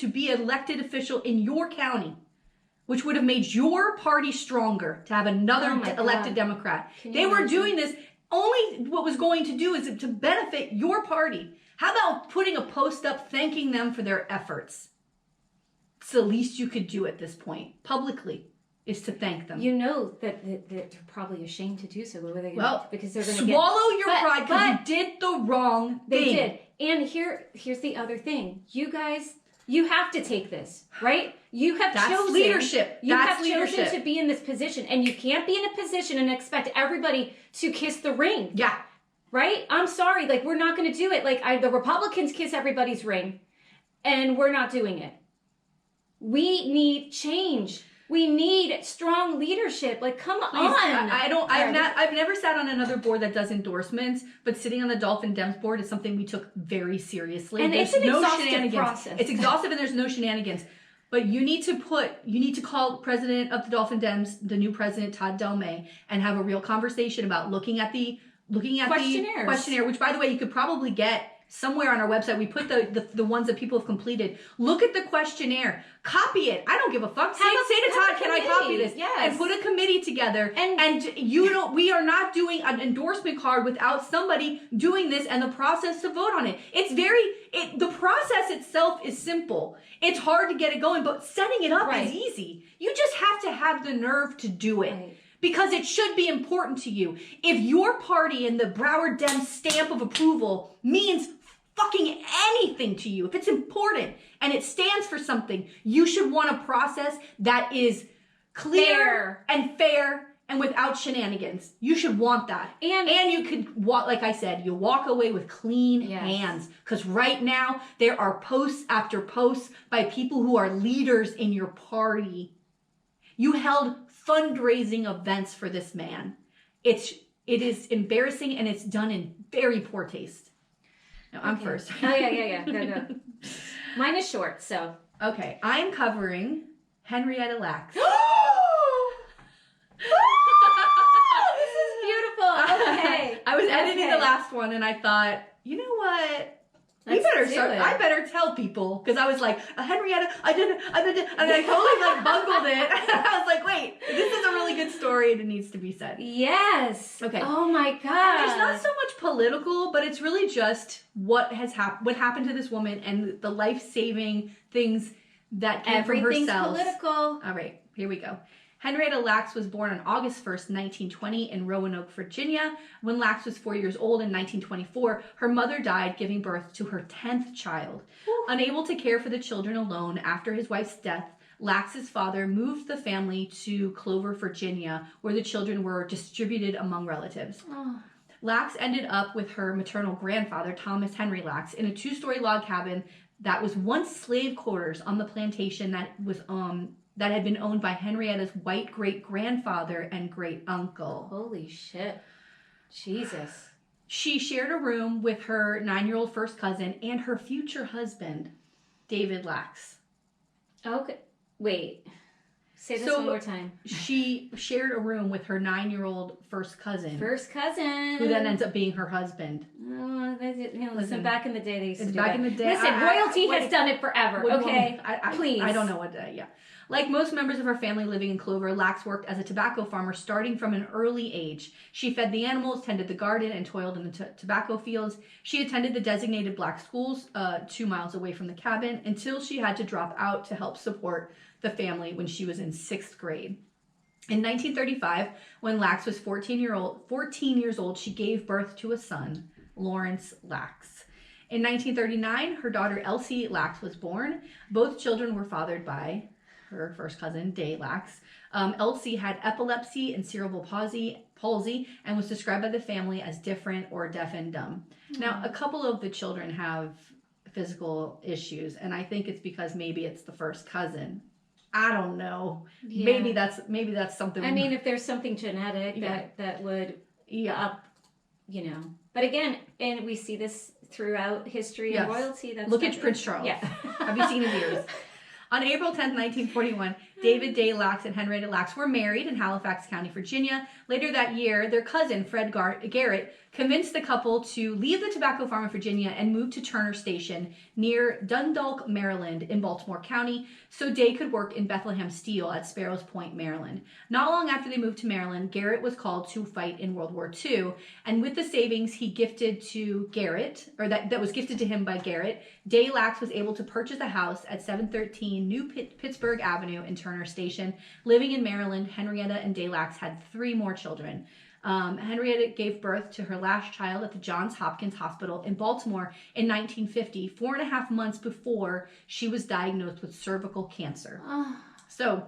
be an elected official in your county, which would have made your party stronger, to have another elected Democrat. They were doing this, only what was going to do is to benefit your party. How about putting a post up thanking them for their efforts? It's the least you could do at this point, publicly, is to thank them. You know that they're probably ashamed to do so. What are they because they're going to swallow your pride because you did the wrong thing. They did. And here's the other thing. You guys, you have to take this, right? You have chosen leadership. Chosen to be in this position, and you can't be in a position and expect everybody to kiss the ring. Yeah. Right? I'm sorry. Like, we're not going to do it. Like, the Republicans kiss everybody's ring. and we're not doing it. We need change. We need strong leadership. Like, come on. I've never sat on another board that does endorsements, but sitting on the Dolphin Dems board is something we took very seriously. And there's it's an no exhaustive process. It's exhaustive and there's no shenanigans. But you need to call president of the Dolphin Dems, the new president, Todd Delmay, and have a real conversation about looking at the questionnaire, which, by the way, you could probably get somewhere on our website. We put the ones that people have completed. Look at the questionnaire. Copy it. I don't give a fuck. Say to Todd, can I copy this? Yes. And put a committee together. And we are not doing an endorsement card without somebody doing this and the process to vote on it. The process itself is simple. It's hard to get it going, but setting it up is easy. You just have to have the nerve to do it. Right. Because it should be important to you. If your party and the Broward Dems stamp of approval means fucking anything to you, if it's important and it stands for something, you should want a process that is clear and fair and without shenanigans. You should want that. And you could walk, like I said, you walk away with clean hands. Because right now, there are posts after posts by people who are leaders in your party. You held fundraising events for this man. It is embarrassing and it's done in very poor taste. Now I'm first. Oh yeah. Go. Mine is short, so. Okay, I'm covering Henrietta Lacks. This is beautiful. Okay. I was editing the last one and I thought, you know what? I better tell people, because I was like, Henrietta, I did it, and I totally bungled it. I was like, wait, this is a really good story and it needs to be said. Yes. Okay. Oh my God. There's not so much political, but it's really just what happened to this woman and the life-saving things that came from her cells. Everything's political. All right, here we go. Henrietta Lacks was born on August 1st, 1920 in Roanoke, Virginia. When Lacks was 4 years old in 1924, her mother died, giving birth to her 10th child. Ooh. Unable to care for the children alone after his wife's death, Lacks's father moved the family to Clover, Virginia, where the children were distributed among relatives. Oh. Lacks ended up with her maternal grandfather, Thomas Henry Lacks, in a 2-story log cabin that was once slave quarters on the plantation that had been owned by Henrietta's white great-grandfather and great-uncle. Holy shit. Jesus. She shared a room with her 9-year-old first cousin and her future husband, David Lacks. Okay. Wait. Say this one more time. She shared a room with her 9-year-old first cousin. Who then ends up being her husband. Oh, listen, back in the day they used to do back that. In the day, listen, royalty has done it forever, okay? Please. I don't know what, Like most members of her family living in Clover, Lacks worked as a tobacco farmer starting from an early age. She fed the animals, tended the garden, and toiled in the tobacco fields. She attended the designated black schools 2 miles away from the cabin until she had to drop out to help support the family when she was in 6th grade. In 1935, when Lacks was 14 years old, she gave birth to a son, Lawrence Lacks. In 1939, her daughter Elsie Lacks was born. Both children were fathered by her first cousin, Day Lacks. Elsie had epilepsy and cerebral palsy and was described by the family as different or deaf and dumb. Mm-hmm. Now, a couple of the children have physical issues, and I think it's because maybe it's the first cousin. I don't know. Yeah. Maybe that's something. I mean, if there's something genetic that would up, But again, and we see this throughout history and royalty. Look at Prince Charles. Yeah. Have you seen his ears? On April 10, 1941, David Day Lacks and Henrietta Lacks were married in Halifax County, Virginia. Later that year, their cousin, Fred Garrett, convinced the couple to leave the tobacco farm in Virginia and move to Turner Station near Dundalk, Maryland in Baltimore County so Day could work in Bethlehem Steel at Sparrows Point, Maryland. Not long after they moved to Maryland, Garrett was called to fight in World War II, and with the savings he gifted to Garrett, or that was gifted to him by Garrett, Day Lacks was able to purchase a house at 713 New Pittsburgh Avenue in Turner Station. Living in Maryland, Henrietta and Day Lacks had 3 more children. Henrietta gave birth to her last child at the Johns Hopkins Hospital in Baltimore in 1950, 4.5 months before she was diagnosed with cervical cancer. So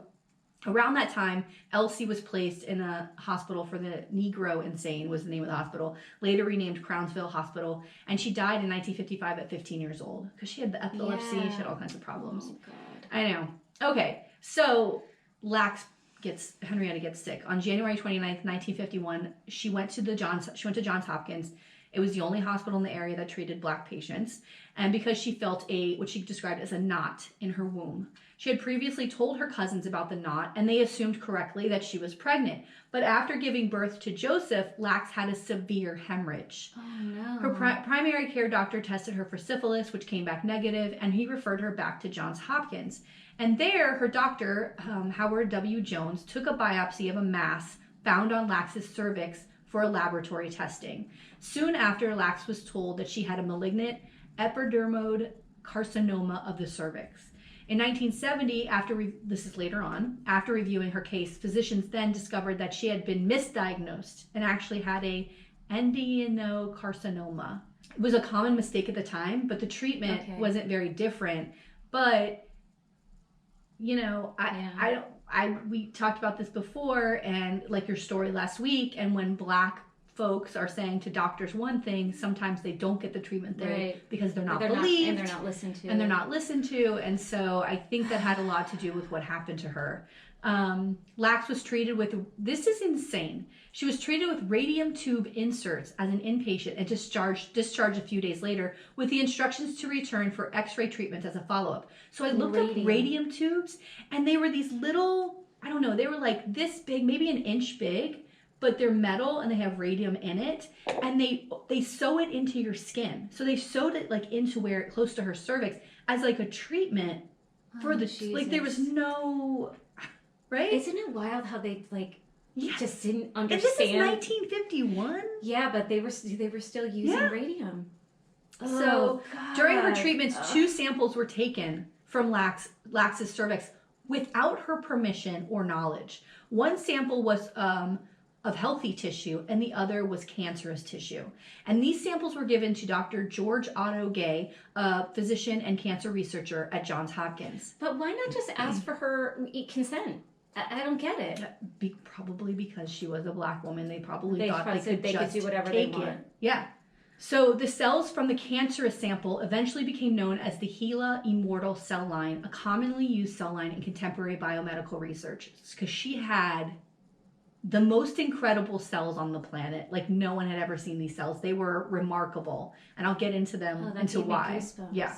Around that time, Elsie was placed in a hospital for the Negro Insane, was the name of the hospital, later renamed Crownsville Hospital, and she died in 1955 at 15 years old because she had the epilepsy, she had all kinds of problems. Oh, God. I know. Okay, so Henrietta gets sick. On January 29th, 1951, she went to Johns Hopkins. It was the only hospital in the area that treated Black patients, and because she felt what she described as a knot in her womb. She had previously told her cousins about the knot, and they assumed correctly that she was pregnant. But after giving birth to Joseph, Lacks had a severe hemorrhage. Oh, no. Her primary care doctor tested her for syphilis, which came back negative, and he referred her back to Johns Hopkins. And there, her doctor, Howard W. Jones, took a biopsy of a mass found on Lacks's cervix for a laboratory testing. Soon after, Lacks was told that she had a malignant epidermoid carcinoma of the cervix. In 1970, this is later on, after reviewing her case, physicians then discovered that she had been misdiagnosed and actually had a adenocarcinoma. It was a common mistake at the time, but the treatment wasn't very different. But, you know, we talked about this before, and like your story last week, and when Black folks are saying to doctors one thing, sometimes they don't get the treatment there because they're not believed and they're not listened to. And so I think that had a lot to do with what happened to her. Lacks was treated with, this is insane, she was treated with radium tube inserts as an inpatient and discharged a few days later with the instructions to return for x-ray treatments as a follow-up. So I looked up radium tubes, and they were these little, I don't know, they were like this big, maybe an inch big, but they're metal and they have radium in it, and they sew it into your skin. So they sewed it like into close to her cervix as like a treatment for like there was no, right? Isn't it wild how they just didn't understand? And this is 1951. Yeah, but they were still using radium. So during her treatments, 2 samples were taken from Lacks's cervix without her permission or knowledge. One sample was of healthy tissue, and the other was cancerous tissue. And these samples were given to Dr. George Otto Gay, a physician and cancer researcher at Johns Hopkins. But why not just ask for her consent? I don't get it. Probably because she was a Black woman. They probably thought they could do whatever they want. Yeah. So the cells from the cancerous sample eventually became known as the Gila immortal cell line, a commonly used cell line in contemporary biomedical research, because she had the most incredible cells on the planet. Like, no one had ever seen these cells. They were remarkable, and I'll get into them into why. Yeah.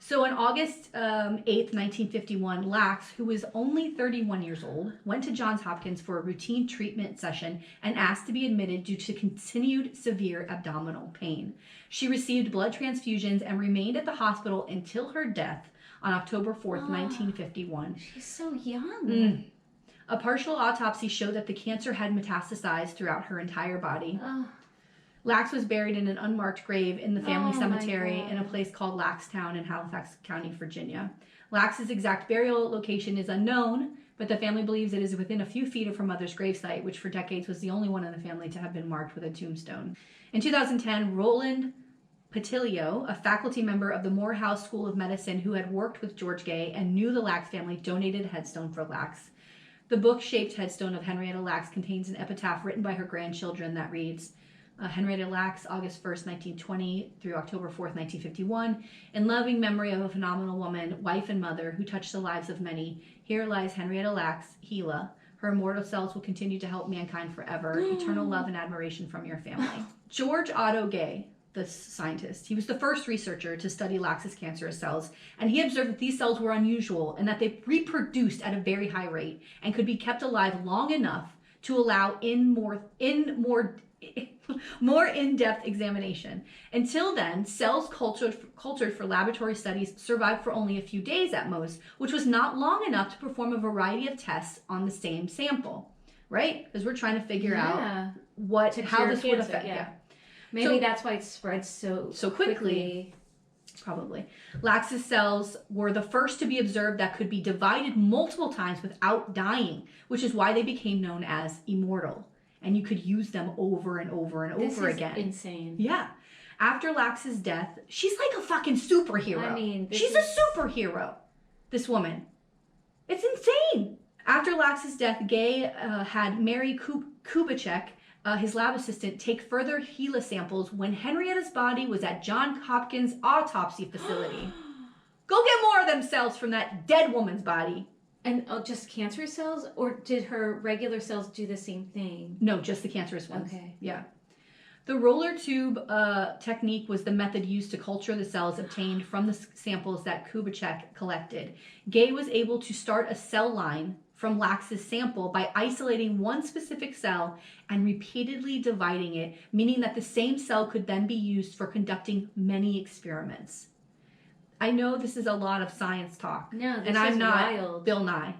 So on August 8th, 1951, Lacks, who was only 31 years old, went to Johns Hopkins for a routine treatment session and asked to be admitted due to continued severe abdominal pain. She received blood transfusions and remained at the hospital until her death on October 4th, 1951. She's so young. A partial autopsy showed that the cancer had metastasized throughout her entire body. Lacks was buried in an unmarked grave in the family cemetery in a place called Lackstown in Halifax County, Virginia. Lacks's exact burial location is unknown, but the family believes it is within a few feet of her mother's gravesite, which for decades was the only one in the family to have been marked with a tombstone. In 2010, Roland Patilio, a faculty member of the Morehouse School of Medicine who had worked with George Gay and knew the Lacks family, donated a headstone for Lacks. The book-shaped headstone of Henrietta Lacks contains an epitaph written by her grandchildren that reads, Henrietta Lacks, August 1st, 1920 through October 4th, 1951. In loving memory of a phenomenal woman, wife and mother who touched the lives of many, here lies Henrietta Lacks, Gila. Her immortal cells will continue to help mankind forever. Eternal love and admiration from your family. George Otto Gay, the scientist, he was the first researcher to study Lacks's cancerous cells, and he observed that these cells were unusual and that they reproduced at a very high rate and could be kept alive long enough to allow more in-depth examination. Until then, cells cultured for laboratory studies survived for only a few days at most, which was not long enough to perform a variety of tests on the same sample, right? Because we're trying to figure out how this would affect. Maybe that's why it spreads so quickly. Probably. Lacks's cells were the first to be observed that could be divided multiple times without dying, which is why they became known as immortal. And you could use them over and over and over again. This is insane. Yeah. After Lacks's death, she's like a fucking superhero. I mean, she's a superhero, this woman. It's insane. After Lacks's death, Gay had Mary Kubitschek, his lab assistant, take further HeLa samples when Henrietta's body was at Johns Hopkins autopsy facility. Go get more of them cells from that dead woman's body. And just cancer cells? Or did her regular cells do the same thing? No, just the cancerous ones. Okay. Yeah. The roller tube technique was the method used to culture the cells obtained from the samples that Kubitschek collected. Gay was able to start a cell line from Lacks's sample by isolating one specific cell and repeatedly dividing it, meaning that the same cell could then be used for conducting many experiments. I know this is a lot of science talk. No, this and I'm is not wild. Bill Nye.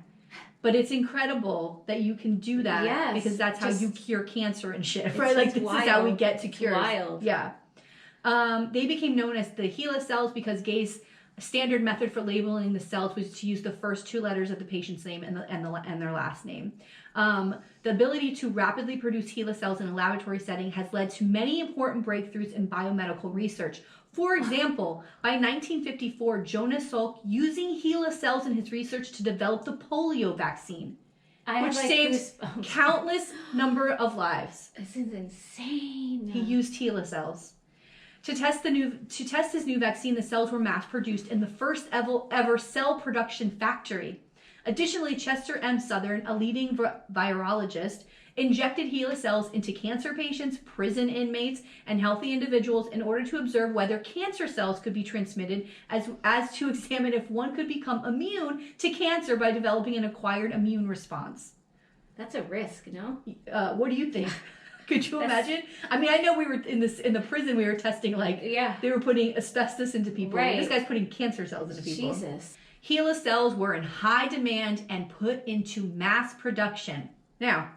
But it's incredible that you can do that. Yes, because that's how you cure cancer and shit, right? It's Like this wild. is how we get to cures. Wild. Yeah. They became known as the HeLa cells because Gay's standard method for labeling the cells was to use the first two letters of the patient's name and their last name. The ability to rapidly produce HeLa cells in a laboratory setting has led to many important breakthroughs in biomedical research. For example, by 1954, Jonas Salk using HeLa cells in his research to develop the polio vaccine, which saved countless number of lives. This is insane. He used HeLa cells. To test his new vaccine, the cells were mass produced in the first ever cell production factory. Additionally, Chester M. Southern, a leading virologist, injected HeLa cells into cancer patients, prison inmates, and healthy individuals in order to observe whether cancer cells could be transmitted, as to examine if one could become immune to cancer by developing an acquired immune response. That's a risk, no? What do you think? Could you imagine? I mean, I know we were in the prison. We were testing they were putting asbestos into people. Right. This guy's putting cancer cells into people. Jesus. HeLa cells were in high demand and put into mass production. Now,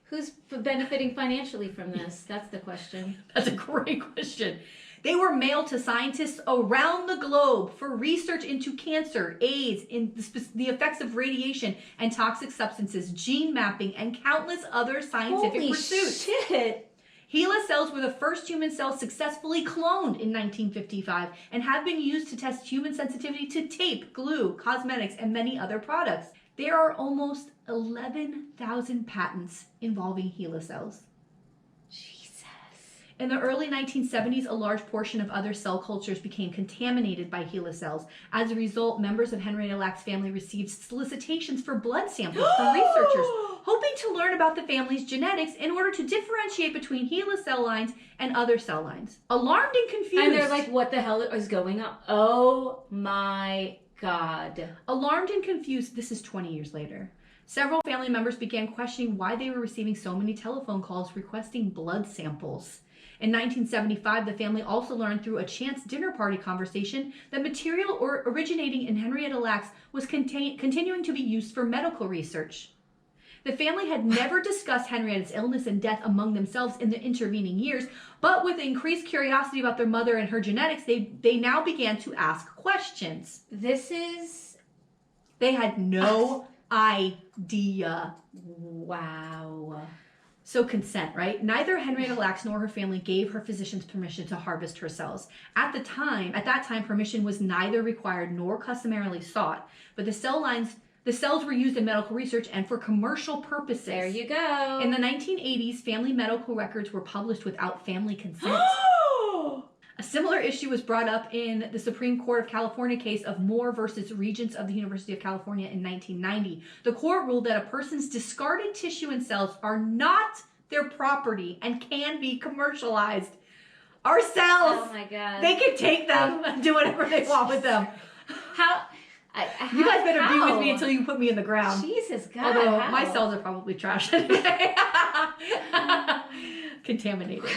who's benefiting financially from this? That's the question. That's a great question. They were mailed to scientists around the globe for research into cancer, AIDS, in the effects of radiation and toxic substances, gene mapping, and countless other scientific pursuits. Holy shit! HeLa cells were the first human cells successfully cloned in 1955 and have been used to test human sensitivity to tape, glue, cosmetics, and many other products. There are almost 11,000 patents involving HeLa cells. Jesus. In the early 1970s, a large portion of other cell cultures became contaminated by HeLa cells. As a result, members of Henrietta Lacks' family received solicitations for blood samples from researchers, hoping to learn about the family's genetics in order to differentiate between HeLa cell lines and other cell lines. Alarmed and confused. And they're like, what the hell is going on? Oh my God. Alarmed and confused, this is 20 years later. Several family members began questioning why they were receiving so many telephone calls requesting blood samples. In 1975, the family also learned through a chance dinner party conversation that material originating in Henrietta Lacks was continuing to be used for medical research. The family had never discussed Henrietta's illness and death among themselves in the intervening years, but with increased curiosity about their mother and her genetics, they now began to ask questions. They had no idea. Wow. So consent, right? Neither Henrietta Lacks nor her family gave her physicians permission to harvest her cells. At that time, permission was neither required nor customarily sought, but the cells were used in medical research and for commercial purposes. There you go. In the 1980s, family medical records were published without family consent. A similar issue was brought up in the Supreme Court of California case of Moore versus Regents of the University of California in 1990. The court ruled that a person's discarded tissue and cells are not their property and can be commercialized. Our cells! Oh my God. They can take them and do whatever they want with them. You guys better be with me until you put me in the ground. Jesus, God. Although my cells are probably trash anyway. Contaminated.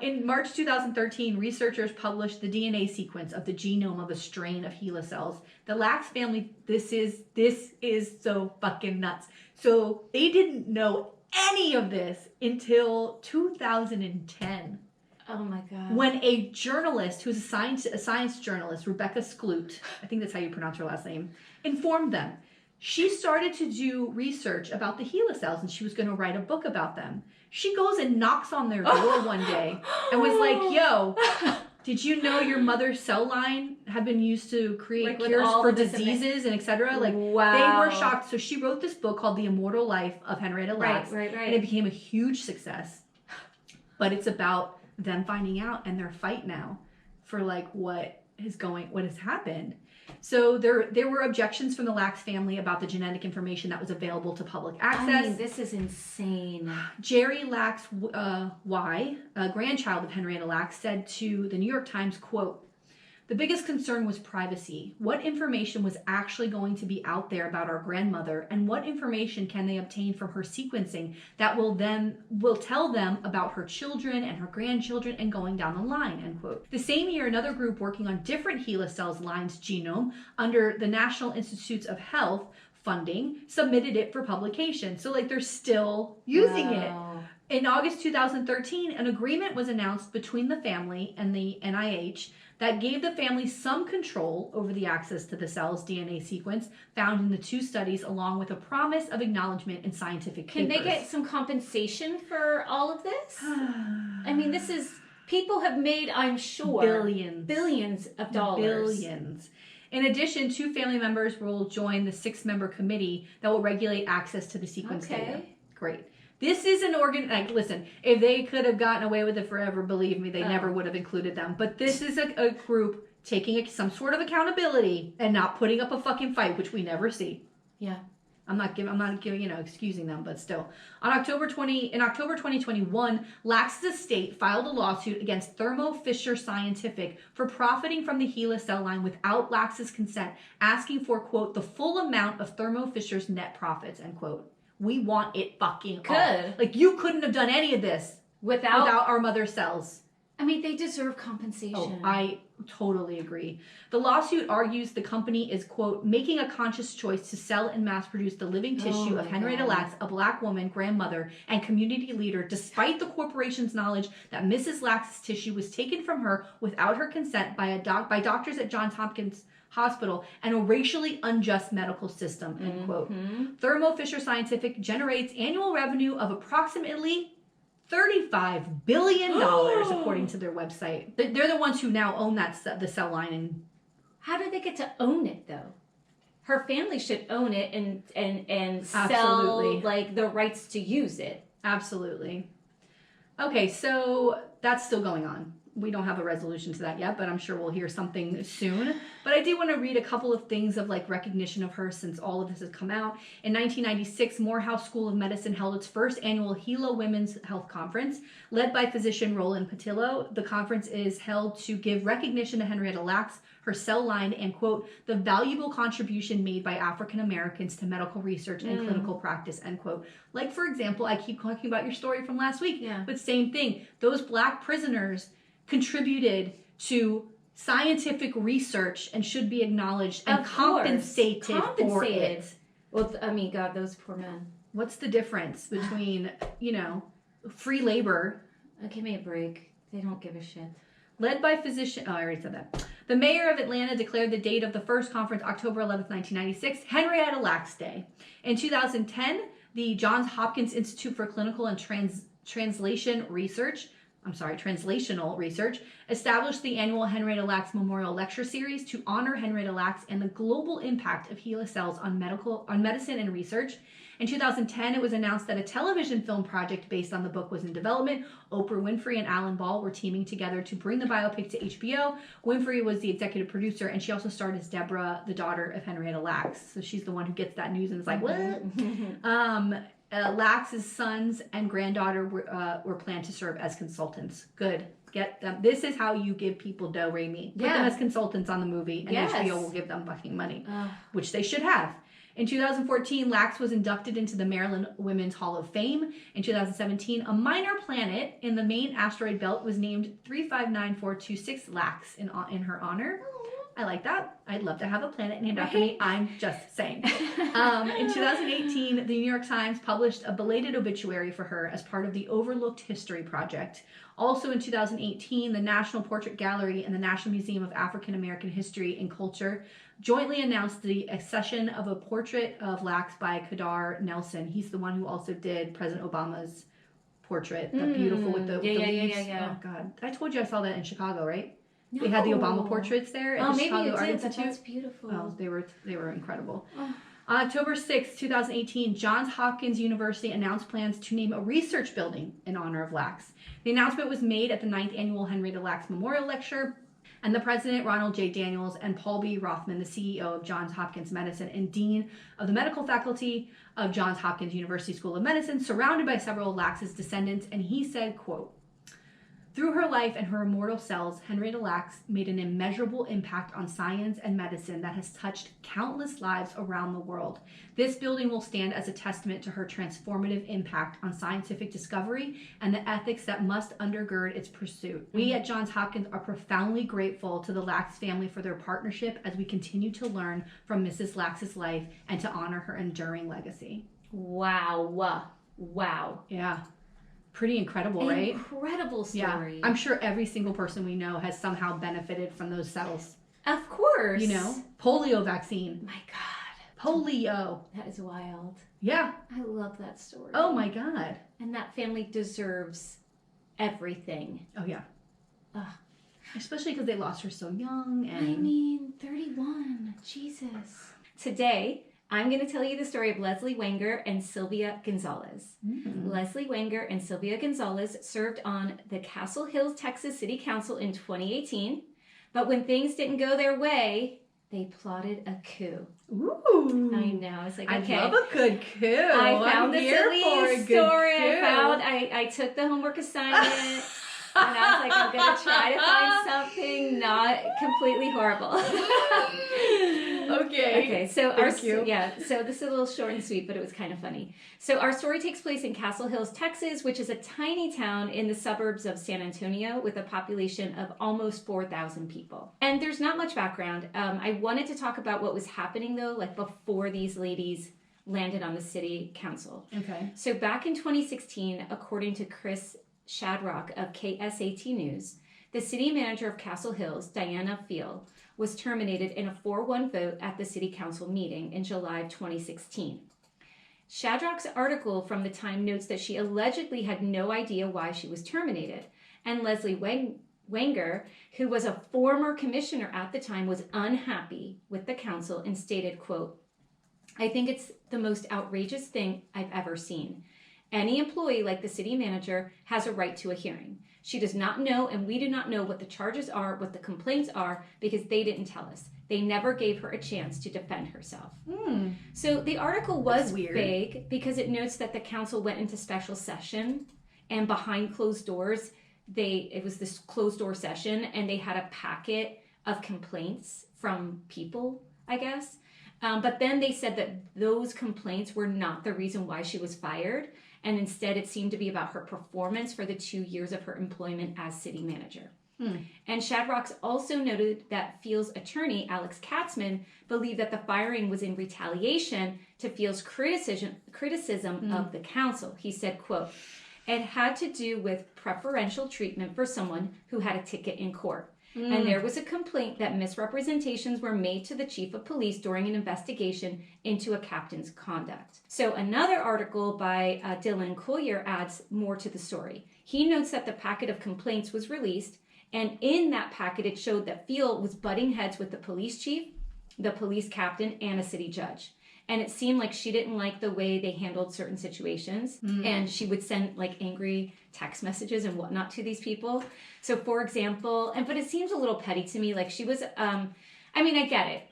In March 2013, researchers published the DNA sequence of the genome of a strain of HeLa cells. The Lacks family, this is so fucking nuts. So they didn't know any of this until 2010. Oh my God. When a journalist, who's a science journalist, Rebecca Skloot, I think that's how you pronounce her last name, informed them. She started to do research about the HeLa cells and she was going to write a book about them. She goes and knocks on their door one day and was like, yo, Did you know your mother's cell line had been used to create cures for diseases and etc.? Like, wow. They were shocked. So she wrote this book called The Immortal Life of Henrietta Lacks. Right. And it became a huge success. But it's about them finding out and their fight now for like what has happened. So there were objections from the Lacks family about the genetic information that was available to public access. I mean, this is insane. Jerry Lacks, Y, a grandchild of Henrietta Lacks, said to the New York Times, quote, "The biggest concern was privacy. What information was actually going to be out there about our grandmother, and what information can they obtain from her sequencing that will tell them about her children and her grandchildren and going down the line," end quote. The same year, another group working on different HeLa cells line's genome under the National Institutes of Health funding submitted it for publication. So like they're still using it. In August 2013, an agreement was announced between the family and the NIH that gave the family some control over the access to the cell's DNA sequence found in the two studies, along with a promise of acknowledgement in scientific papers. Can they get some compensation for all of this? I mean, this is, people have made, I'm sure, billions of dollars. Billions. In addition, 2 family members will join the 6-member committee that will regulate access to the sequence data. Great. This is an like, listen, if they could have gotten away with it forever, believe me, they never would have included them. But this is a group taking some sort of accountability and not putting up a fucking fight, which we never see. Yeah. I'm not giving, excusing them, but still. In October 2021, Lacks' estate filed a lawsuit against Thermo Fisher Scientific for profiting from the HeLa cell line without Lacks' consent, asking for, quote, "the full amount of Thermo Fisher's net profits," end quote. We want it fucking all. Like, you couldn't have done any of this without our mother's cells. I mean, they deserve compensation. Oh, I totally agree. The lawsuit argues the company is, quote, "making a conscious choice to sell and mass produce the living tissue of Henrietta Lacks, a Black woman, grandmother, and community leader, despite the corporation's knowledge that Mrs. Lacks' tissue was taken from her without her consent by doctors at Johns Hopkins Hospital and a racially unjust medical system," end quote. Thermo Fisher Scientific generates annual revenue of approximately $35 billion, according to their website. They're the ones who now own the cell line. And how do they get to own it, though? Her family should own it and sell like the rights to use it. Absolutely. Okay, so that's still going on. We don't have a resolution to that yet, but I'm sure we'll hear something soon. But I do want to read a couple of things of like recognition of her since all of this has come out. In 1996, Morehouse School of Medicine held its first annual HeLa Women's Health Conference, led by physician Roland Patillo. The conference is held to give recognition to Henrietta Lacks, her cell line, and, quote, "the valuable contribution made by African Americans to medical research and clinical practice," end quote. Like, for example, I keep talking about your story from last week, but same thing. Those Black prisoners contributed to scientific research and should be acknowledged and compensated for it. Well, I mean, God, those poor men. What's the difference between, free labor? Give me a break. They don't give a shit. Led by physician... Oh, I already said that. The mayor of Atlanta declared the date of the first conference, October 11th, 1996, Henrietta Lacks Day. In 2010, the Johns Hopkins Institute for Clinical and Translational Research, established the annual Henrietta Lacks Memorial Lecture Series to honor Henrietta Lacks and the global impact of HeLa cells on medicine and research. In 2010, it was announced that a television film project based on the book was in development. Oprah Winfrey and Alan Ball were teaming together to bring the biopic to HBO. Winfrey was the executive producer, and she also starred as Deborah, the daughter of Henrietta Lacks. So she's the one who gets that news and is like, what? Lacks' sons and granddaughter were planned to serve as consultants. Good. Get them. This is how you give people dough, Raimi. Put them as consultants on the movie, and HBO will give them fucking money, which they should have. In 2014, Lacks was inducted into the Maryland Women's Hall of Fame. In 2017, a minor planet in the main asteroid belt was named 359426 Lacks in her honor. I like that. I'd love to have a planet named after me. I'm just saying. In 2018, the New York Times published a belated obituary for her as part of the Overlooked History Project. Also in 2018, the National Portrait Gallery and the National Museum of African American History and Culture jointly announced the accession of a portrait of Lacks by Kadar Nelson. He's the one who also did President Obama's portrait, the beautiful with the leaves. Yeah. Oh God, I told you I saw that in Chicago, right? No. They had the Obama portraits there at the Chicago Art Institute. That's beautiful. Oh, they were incredible. Oh. On October 6, 2018, Johns Hopkins University announced plans to name a research building in honor of Lacks. The announcement was made at the 9th Annual Henrietta Lacks Memorial Lecture, and the president, Ronald J. Daniels, and Paul B. Rothman, the CEO of Johns Hopkins Medicine and dean of the medical faculty of Johns Hopkins University School of Medicine, surrounded by several of Lacks' descendants, and he said, quote, "Through her life and her immortal cells, Henrietta Lacks made an immeasurable impact on science and medicine that has touched countless lives around the world. This building will stand as a testament to her transformative impact on scientific discovery and the ethics that must undergird its pursuit. We at Johns Hopkins are profoundly grateful to the Lacks family for their partnership as we continue to learn from Mrs. Lacks' life and to honor her enduring legacy." Wow. Wow. Yeah. Pretty incredible, right? Incredible story. Yeah. I'm sure every single person we know has somehow benefited from those cells. Of course. You know? Polio vaccine. My God. Polio. That is wild. Yeah. I love that story. Oh my God. And that family deserves everything. Oh yeah. Ugh. Especially because they lost her so young. And I mean, 31. Jesus. Today, I'm going to tell you the story of Lesley Wenger and Sylvia Gonzalez. Mm-hmm. Lesley Wenger and Sylvia Gonzalez served on the Castle Hills, Texas City Council in 2018, but when things didn't go their way, they plotted a coup. Ooh. I know. It's like, okay. I love a good coup. I found the silly story. I took the homework assignment. And I was like, I'm going to try to find something not completely horrible. Okay. So so this is a little short and sweet, but it was kind of funny. So our story takes place in Castle Hills, Texas, which is a tiny town in the suburbs of San Antonio with a population of almost 4,000 people. And there's not much background. I wanted to talk about what was happening though, like before these ladies landed on the city council. Okay. So back in 2016, according to Chris Shadrock of KSAT News, the city manager of Castle Hills, Diana Fiel, was terminated in a 4-1 vote at the city council meeting in July of 2016. Shadrock's article from the time notes that she allegedly had no idea why she was terminated, and Lesley Wenger, who was a former commissioner at the time, was unhappy with the council and stated, quote, "I think it's the most outrageous thing I've ever seen. Any employee, like the city manager, has a right to a hearing. She does not know, and we do not know what the charges are, what the complaints are, because they didn't tell us. They never gave her a chance to defend herself." So the article was vague because it notes that the council went into special session, and behind closed doors, it was this closed door session, and they had a packet of complaints from people, I guess. But then they said that those complaints were not the reason why she was fired, and instead it seemed to be about her performance for the 2 years of her employment as city manager. And Shadrock also noted that Fiel's attorney, Alex Katzman, believed that the firing was in retaliation to Fiel's criticism of the council. He said, quote, "It had to do with preferential treatment for someone who had a ticket in court. And there was a complaint that misrepresentations were made to the chief of police during an investigation into a captain's conduct." So another article by Dylan Collier adds more to the story. He notes that the packet of complaints was released, and in that packet it showed that Fiel was butting heads with the police chief, the police captain, and a city judge. And it seemed like she didn't like the way they handled certain situations. And she would send like angry text messages and whatnot to these people. So for example, but it seems a little petty to me. Like she was, I get it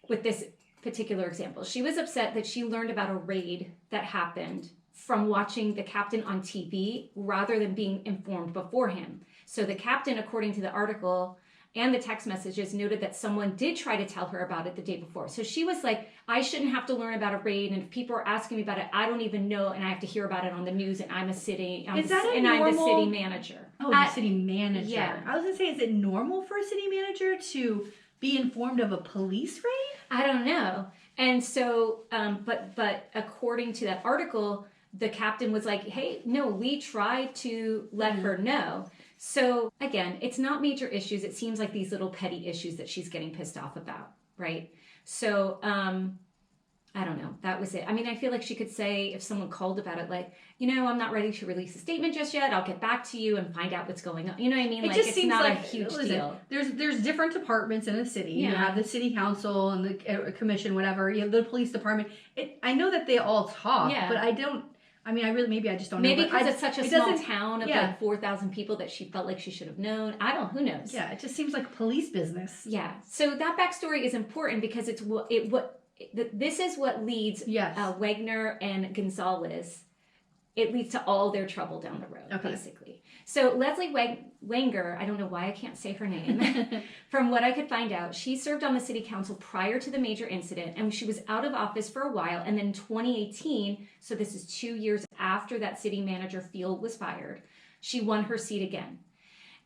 with this particular example. She was upset that she learned about a raid that happened from watching the captain on TV rather than being informed beforehand. So the captain, according to the article, and the text messages noted that someone did try to tell her about it the day before. So she was like, I shouldn't have to learn about a raid, and if people are asking me about it, I don't even know, and I have to hear about it on the news, and I'm the city manager. Oh, the city manager. Yeah. I was going to say, is it normal for a city manager to be informed of a police raid? I don't know. And so, but according to that article, the captain was like, hey, no, we tried to let her know. So again, it's not major issues. It seems like these little petty issues that she's getting pissed off about, right? So I don't know. That was it. I mean, I feel like she could say, if someone called about it, like, I'm not ready to release a statement just yet. I'll get back to you and find out what's going on. You know what I mean? It like, just it's seems not like a huge deal. There's different departments in the city. Yeah. You have the city council and the commission, whatever. You have the police department. I know that they all talk, but I don't. I mean, maybe I just don't know. Maybe because it's such a small town of like 4,000 people that she felt like she should have known. Who knows? Yeah, it just seems like police business. Yeah. So that backstory is important because this is what leads Wegner and Gonzales. It leads to all their trouble down the road, basically. So Lesley Wenger, I don't know why I can't say her name. From what I could find out, she served on the city council prior to the major incident, and she was out of office for a while. And then in 2018, so this is 2 years after that city manager Field was fired, she won her seat again.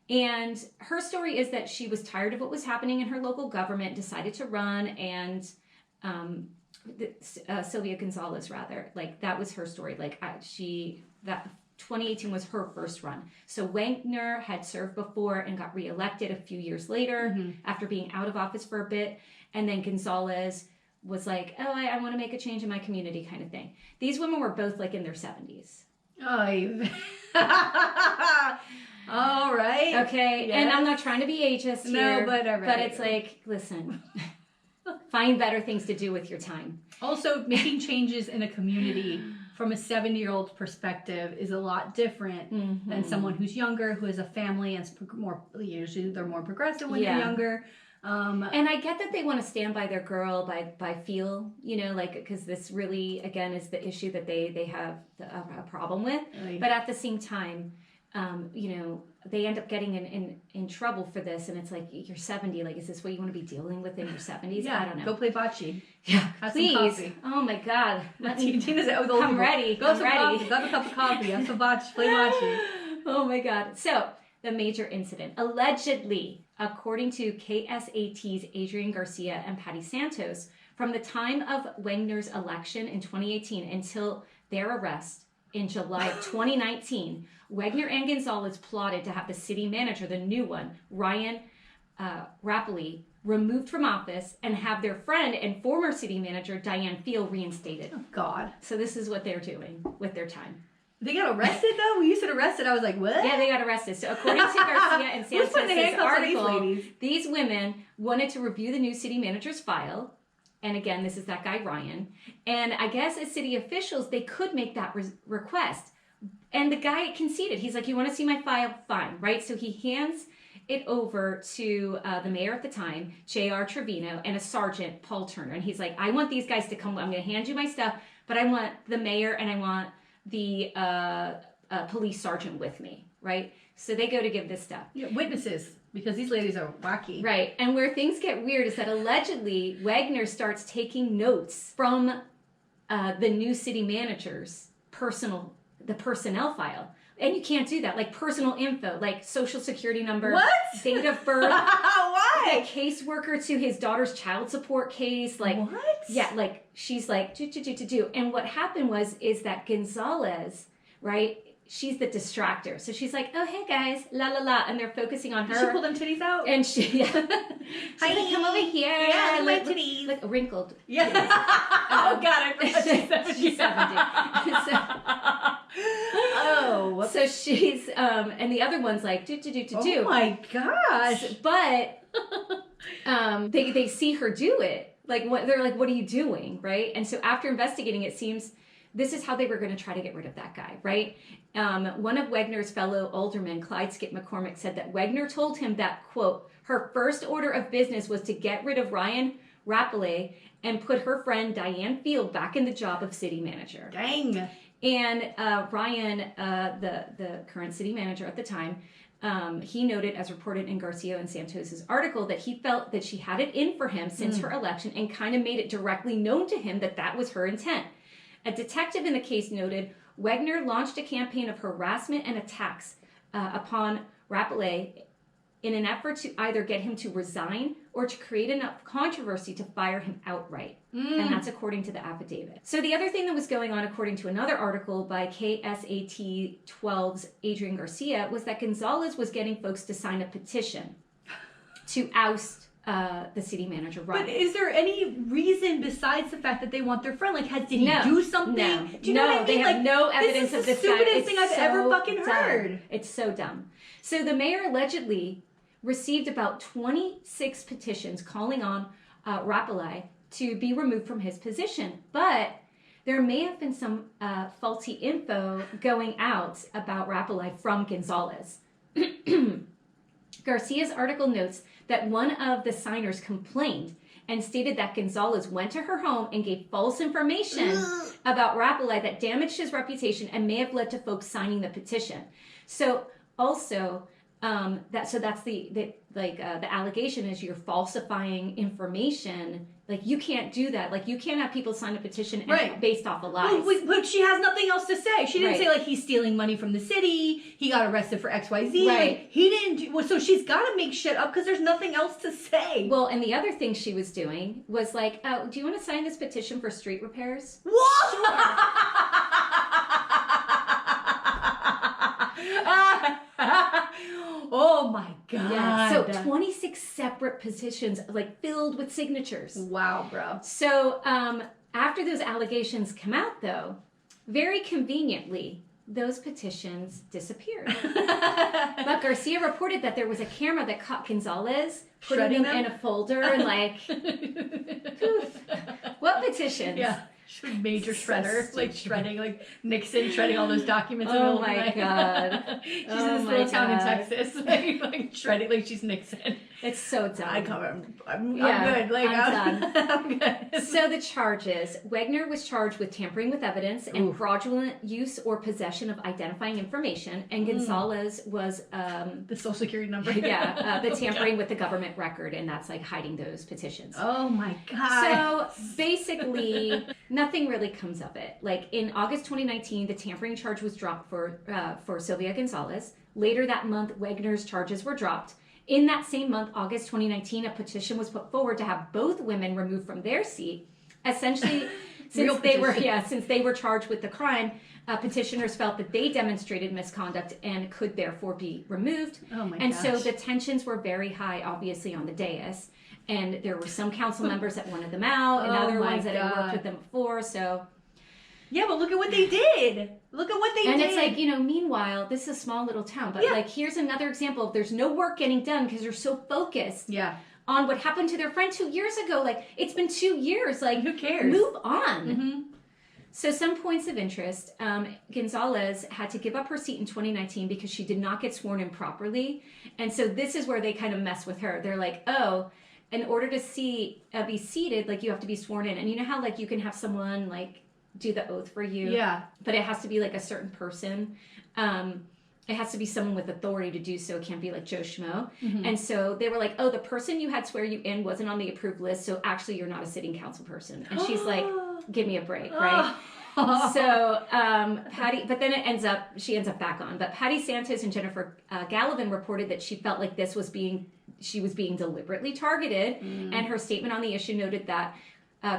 And her story is that she was tired of what was happening in her local government, decided to run, and Sylvia Gonzalez, rather, like that was her story. Like that 2018 was her first run. So Wenger had served before and got reelected a few years later after being out of office for a bit. And then Gonzales was like, I want to make a change in my community kind of thing. These women were both like in their 70s. All right. Okay. Yes. And I'm not trying to be ageist here. No, but it's like, listen, find better things to do with your time. Also, making changes in a community from a 70-year-old perspective is a lot different than someone who's younger, who has a family, and usually they're more progressive when they're younger. And I get that they want to stand by their girl, by feel, because this really, again, is the issue that they have a problem with. Right. But at the same time, they end up getting in trouble for this, and it's like, you're 70, like, is this what you want to be dealing with in your 70s? Yeah, I don't know. Go play bocce. Yeah, have please. Some coffee. Oh my God. I'm ready. I'm ready. Grab a cup of coffee, have some bocce, play bocce. Oh my God. So, the major incident. Allegedly, according to KSAT's Adrian Garcia and Patty Santos, from the time of Wegner's election in 2018 until their arrest in July of 2019, Wegner and Gonzales plotted to have the city manager, the new one, Ryan Rappley, removed from office and have their friend and former city manager, Diane Field, reinstated. Oh, God. So this is what they're doing with their time. They got arrested, though? When you said arrested, I was like, what? Yeah, they got arrested. So according to Garcia and Santos' article, these women wanted to review the new city manager's file. And again, this is that guy, Ryan. And I guess as city officials, they could make that request. And the guy conceded. He's like, you want to see my file? Fine, right? So he hands it over to the mayor at the time, J.R. Trevino, and a sergeant, Paul Turner. And he's like, I want these guys to come. I'm going to hand you my stuff, but I want the mayor and I want the police sergeant with me, right? So they go to give this stuff. Yeah, witnesses, because these ladies are wacky. Right. And where things get weird is that allegedly Wegner starts taking notes from the new city manager's personnel file. And you can't do that. Like personal info, like social security number, what? Date of birth. Why? The caseworker to his daughter's child support case. Like, what? Yeah, like she's like, do. And what happened is that Gonzales, right? She's the distractor. So she's like, oh, hey guys, la la la. And they're focusing on her. Did she pull them titties out? And she's like, come over here. Yeah, my titties. Like wrinkled. Yeah. Oh, God, I forgot she's 70. Oh. So she's, and the other one's like, do. Oh my gosh. But they see her do it. They're like, what are you doing, right? And so after investigating, it seems this is how they were going to try to get rid of that guy, right? One of Wegner's fellow aldermen, Clyde Skip McCormick, said that Wegner told him that, quote, her first order of business was to get rid of Ryan Rappley and put her friend Diane Field back in the job of city manager. Dang. And Ryan, the current city manager at the time, he noted, as reported in Garcia and Santos' article, that he felt that she had it in for him since her election and kind of made it directly known to him that was her intent. A detective in the case noted Wegner launched a campaign of harassment and attacks upon Rappley in an effort to either get him to resign or to create enough controversy to fire him outright. And that's according to the affidavit. So the other thing that was going on, according to another article by KSAT 12's Adrian Garcia, was that Gonzales was getting folks to sign a petition to oust the city manager, Robert. But is there any reason besides the fact that they want their friend? Like, did he do something? No. Do you know what I mean? They have no evidence of this guy. This is the stupidest thing I've ever fucking dumb. heard. It's so dumb. So the mayor allegedly received about 26 petitions calling on Rapalli to be removed from his position. But there may have been some faulty info going out about Rapalli from Gonzales. Garcia's article notes that one of the signers complained and stated that Gonzales went to her home and gave false information about Rapalli that damaged his reputation and may have led to folks signing the petition. So also, that's the allegation is you're falsifying information. Like, you can't do that. Like, you can't have people sign a petition based off of lies. But she has nothing else to say. She didn't say, like, he's stealing money from the city. He got arrested for XYZ. Right. Like, he didn't do... So she's got to make shit up because there's nothing else to say. Well, and the other thing she was doing was like, oh, do you want to sign this petition for street repairs? What? Sure. Oh my God. Yeah. So 26 separate petitions, like, filled with signatures. Wow, bro. So after those allegations come out, though, very conveniently, those petitions disappeared. But Garcia reported that there was a camera that caught Gonzales putting them in a folder and like, poof. What petitions? Yeah. Major shredder, like shredding, like Nixon shredding all those documents. Oh my God. She's in this little town in Texas, like shredding, like she's Nixon. It's so dumb. I'm good. Like, I'm done. I'm good. So the charges. Wegner was charged with tampering with evidence and fraudulent use or possession of identifying information. And Gonzales was... the social security number. Yeah, the tampering with the government record. And that's like hiding those petitions. Oh my God. So basically, nothing really comes of it. Like, in August 2019, the tampering charge was dropped for Sylvia Gonzalez. Later that month, Wegner's charges were dropped. In that same month, August 2019, a petition was put forward to have both women removed from their seat. Essentially, since they were charged with the crime, petitioners felt that they demonstrated misconduct and could therefore be removed. Oh my and gosh. so the tensions were very high, obviously, on the dais. And there were some council members that wanted them out, and other ones that had worked with them before. So, yeah, but look at what they did. Look at what they did. And it's like, meanwhile, this is a small little town. But like, here's another example of there's no work getting done because they're so focused on what happened to their friend 2 years ago. Like, it's been 2 years. Like, who cares? Move on. Mm-hmm. So some points of interest. Gonzales had to give up her seat in 2019 because she did not get sworn in properly. And so this is where they kind of mess with her. They're like, oh, in order to be seated, like, you have to be sworn in. And you know how, like, you can have someone, like, do the oath for you? Yeah. But it has to be, like, a certain person. It has to be someone with authority to do so. It can't be, like, Joe Schmo. Mm-hmm. And so they were like, oh, the person you had swear you in wasn't on the approved list, so actually you're not a sitting council person. And she's like, give me a break, right? So Patty, but then she ends up back on. But Patty Santos and Jennifer Gallivan reported that she felt like she was being deliberately targeted, and her statement on the issue noted that,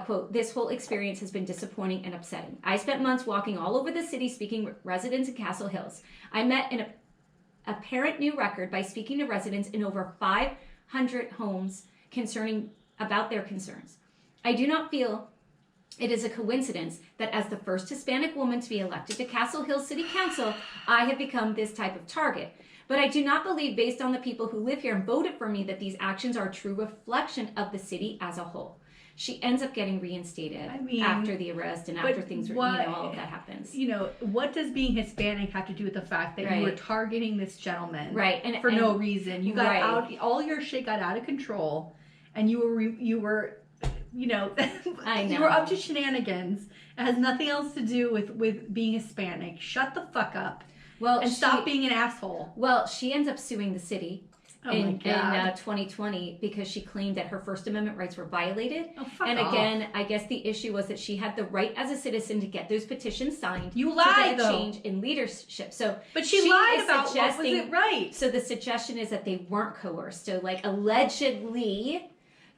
quote, this whole experience has been disappointing and upsetting. I spent months walking all over the city speaking with residents in Castle Hills. I met an apparent new record by speaking to residents in over 500 homes about their concerns. I do not feel it is a coincidence that as the first Hispanic woman to be elected to Castle Hills City Council, I have become this type of target. But I do not believe, based on the people who live here and voted for me, that these actions are a true reflection of the city as a whole. She ends up getting reinstated after the arrest and after things, all of that happens. What does being Hispanic have to do with the fact that you were targeting this gentleman for no reason? You got out, all your shit got out of control, and you were I know. You were up to shenanigans. It has nothing else to do with being Hispanic. Shut the fuck up. Well, and stop being an asshole. Well, she ends up suing the city in 2020 because she claimed that her First Amendment rights were violated. Oh, fuck and off. Again, I guess the issue was that she had the right as a citizen to get those petitions signed. You lied, to get a change in leadership. So, but she lied about what was it right. So the suggestion is that they weren't coerced. So, like, allegedly,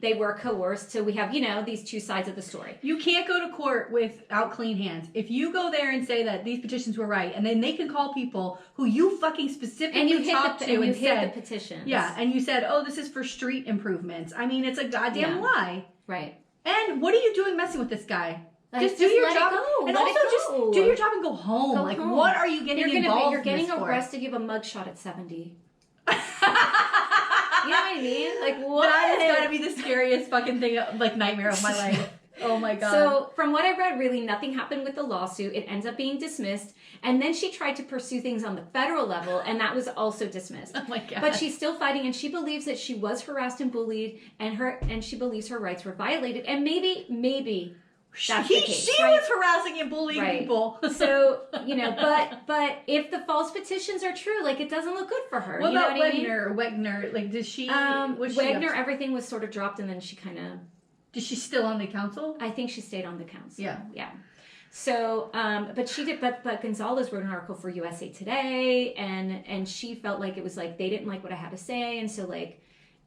they were coerced. So we have, these two sides of the story. You can't go to court without clean hands. If you go there and say that these petitions were right, and then they can call people who you fucking specifically talked to and said the petitions. Yeah, and you said, oh, this is for street improvements. I mean, it's a goddamn lie. Right. And what are you doing messing with this guy? Just do your let job. It go. And let also just do your job and go home. Go home. What are you getting involved You're getting in arrested. You have a mugshot at 70. You know what I mean? Like, what? That has got to be the scariest fucking thing, like, nightmare of my life. Oh my God. So from what I read, really nothing happened with the lawsuit. It ends up being dismissed. And then she tried to pursue things on the federal level, and that was also dismissed. Oh my God. But she's still fighting, and she believes that she was harassed and bullied, and she believes her rights were violated. And maybe that's the case. She was harassing and bullying people. So, but if the false petitions are true, like, it doesn't look good for her. What about Wegner? Wegner, like, did she... Wegner, everything was sort of dropped, and then she kind of... Is she still on the council? I think she stayed on the council. Yeah. So, but she did, but Gonzales wrote an article for USA Today, and she felt like it was like, they didn't like what I had to say, and so, like,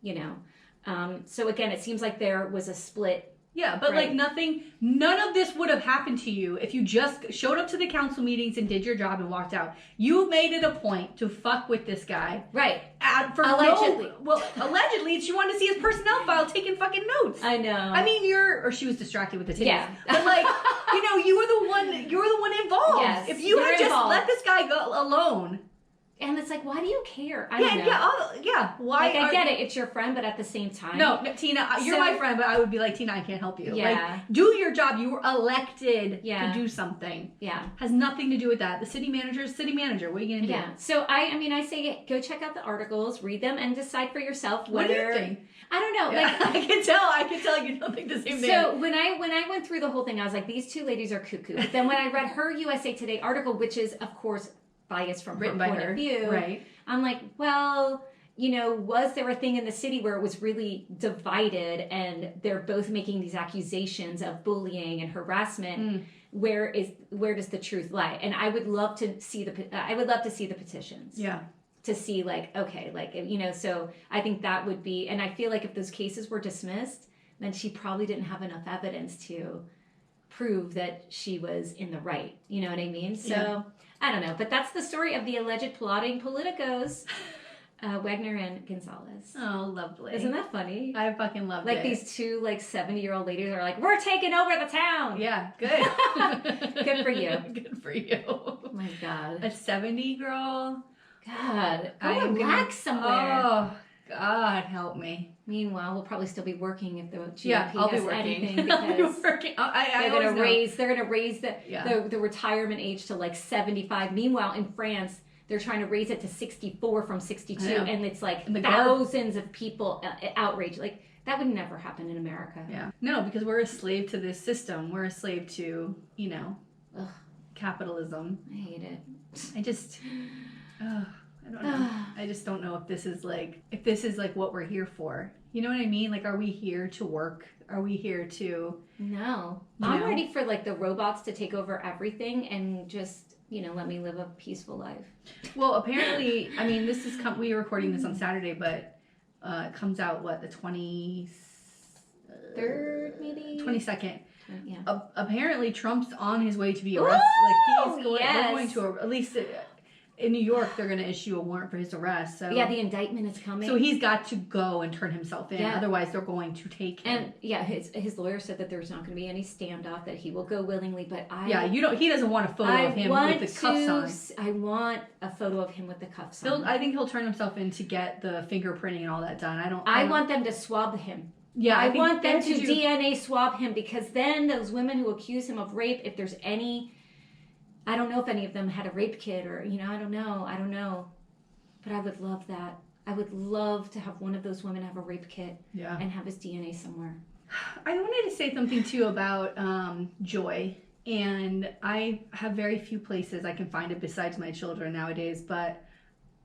so again, it seems like there was a split. Yeah, but right? Like none of this would have happened to you if you just showed up to the council meetings and did your job and walked out. You made it a point to fuck with this guy. Right. Allegedly. Allegedly, she wanted to see his personnel file taking fucking notes. I know. I mean, or she was distracted with the titties. Yeah. But like, you were the one involved. Yes, if you had just involved. let this guy go alone. And it's like, why do you care? I don't know. Why? Like, I get it. It's your friend, but at the same time. No, Tina, you're my friend, but I would be like, Tina, I can't help you. Yeah. Like, do your job. You were elected to do something. Yeah. Has nothing to do with that. The city manager is city manager. What are you going to do? Yeah. So, I say go check out the articles, read them, and decide for yourself whether... What do you think? I don't know. Yeah, Like, I can tell you don't think the same thing. So when I went through the whole thing, I was like, these two ladies are cuckoo. But then when I read her USA Today article, which is, of course, biased from written her by point her of view, right? I'm like, well, was there a thing in the city where it was really divided and they're both making these accusations of bullying and harassment? Where does the truth lie? And I would love to see the petitions. Yeah. To see, like, okay, like, so I think that would be, and I feel like if those cases were dismissed, then she probably didn't have enough evidence to prove that she was in the right. You know what I mean? So, yeah. I don't know. But that's the story of the alleged plotting politicos, Wegner and Gonzales. Oh, lovely. Isn't that funny? I fucking love it. Like, these two, 70-year-old ladies are like, we're taking over the town. Yeah, good. Good for you. Good for you. Oh, my God. A 70 girl? God. Go relax somewhere. Oh, God, help me. Meanwhile, we'll probably still be working if the GOP I'll has be working. anything, because I'll be working. they're going to raise the retirement age to 75. Meanwhile, in France, they're trying to raise it to 64 from 62, and it's thousands of people outraged. Like, that would never happen in America. Yeah. No, because we're a slave to this system. We're a slave to, capitalism. I hate it. I don't know. I just don't know if this is what we're here for. You know what I mean? Like, are we here to work? Are we here to... No. I'm ready for the robots to take over everything and just, let me live a peaceful life. Well, apparently, I mean, we are recording this on Saturday, but it comes out, the 23rd, maybe? 22nd. Yeah. Apparently, Trump's on his way to be arrested. They're going to, at least... in New York, they're going to issue a warrant for his arrest. So yeah, the indictment is coming. So he's got to go and turn himself in. Yeah. Otherwise, they're going to take him. And his lawyer said that there's not going to be any standoff, that he will go willingly. But he doesn't want a photo of him with the cuffs on. I want a photo of him with the cuffs on. I think he'll turn himself in to get the fingerprinting and all that done. I want them to swab him. Yeah, I want them to DNA swab him, because then those women who accuse him of rape, if there's any. I don't know if any of them had a rape kit or, I don't know. But I would love that. I would love to have one of those women have a rape kit and have his DNA somewhere. I wanted to say something, too, about joy. And I have very few places I can find it besides my children nowadays. But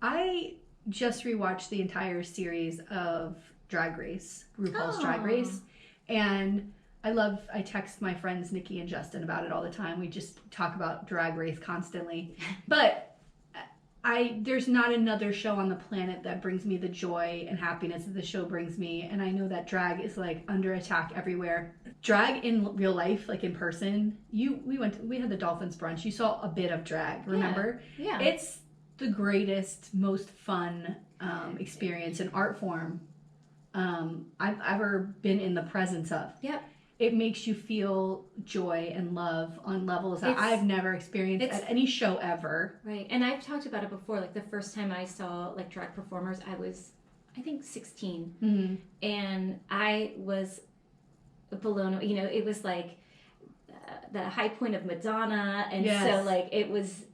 I just rewatched the entire series of Drag Race, RuPaul's Drag Race. And... I text my friends Nikki and Justin about it all the time. We just talk about Drag Race constantly. But there's not another show on the planet that brings me the joy and happiness that the show brings me. And I know that drag is like under attack everywhere. Drag in real life, like in person, we had the Dolphins brunch. You saw a bit of drag, remember? Yeah. It's the greatest, most fun experience and art form I've ever been in the presence of. Yep. It makes you feel joy and love on levels that I've never experienced at any show ever. Right. And I've talked about it before. Like the first time I saw like drag performers, I was, I think, 16. Mm-hmm. And I was blown, it was like the high point of Madonna. And so like it was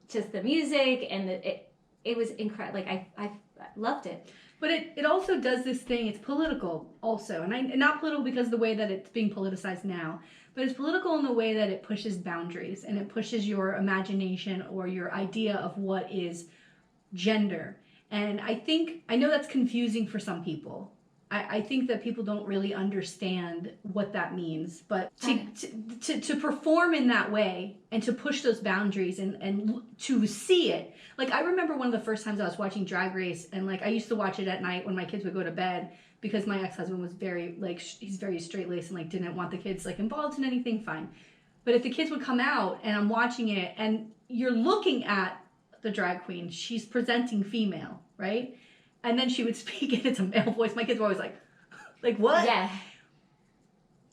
just the music and it was incredible. Like I loved it. But it also does this thing. It's political also, and not political because of the way that it's being politicized now, but it's political in the way that it pushes boundaries and it pushes your imagination or your idea of what is gender. And I know that's confusing for some people. I think that people don't really understand what that means, but to perform in that way and to push those boundaries and to see it. Like, I remember one of the first times I was watching Drag Race, and like I used to watch it at night when my kids would go to bed because my ex-husband was very like, he's very straight-laced and like didn't want the kids like involved in anything, fine. But if the kids would come out and I'm watching it and you're looking at the drag queen, she's presenting female, right? And then she would speak and it's a male voice. My kids were always like what? Yeah.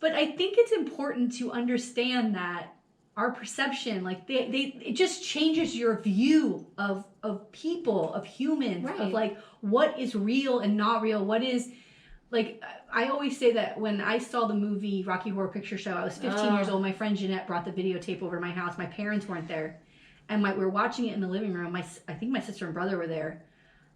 But I think it's important to understand that our perception, like it just changes your view of people, of humans, right. of like what is real and not real. What is, like, I always say that when I saw the movie Rocky Horror Picture Show, I was 15 years old. My friend Jeanette brought the videotape over to my house. My parents weren't there. And we were watching it in the living room. I think my sister and brother were there.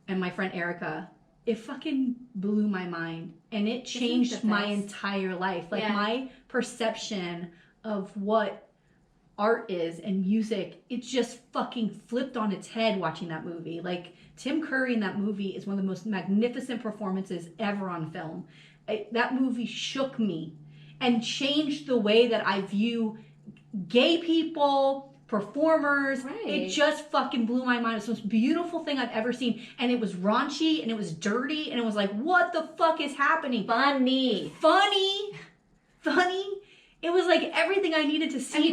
And my friend Erica, it fucking blew my mind. And it changed my entire life. Like, my perception of what art is and music, it just fucking flipped on its head watching that movie. Like, Tim Curry in that movie is one of the most magnificent performances ever on film. That movie shook me and changed the way that I view gay people, performers. Right. It just fucking blew my mind. It's the most beautiful thing I've ever seen. And it was raunchy and it was dirty and it was like, what the fuck is happening? Funny. It was like everything I needed to see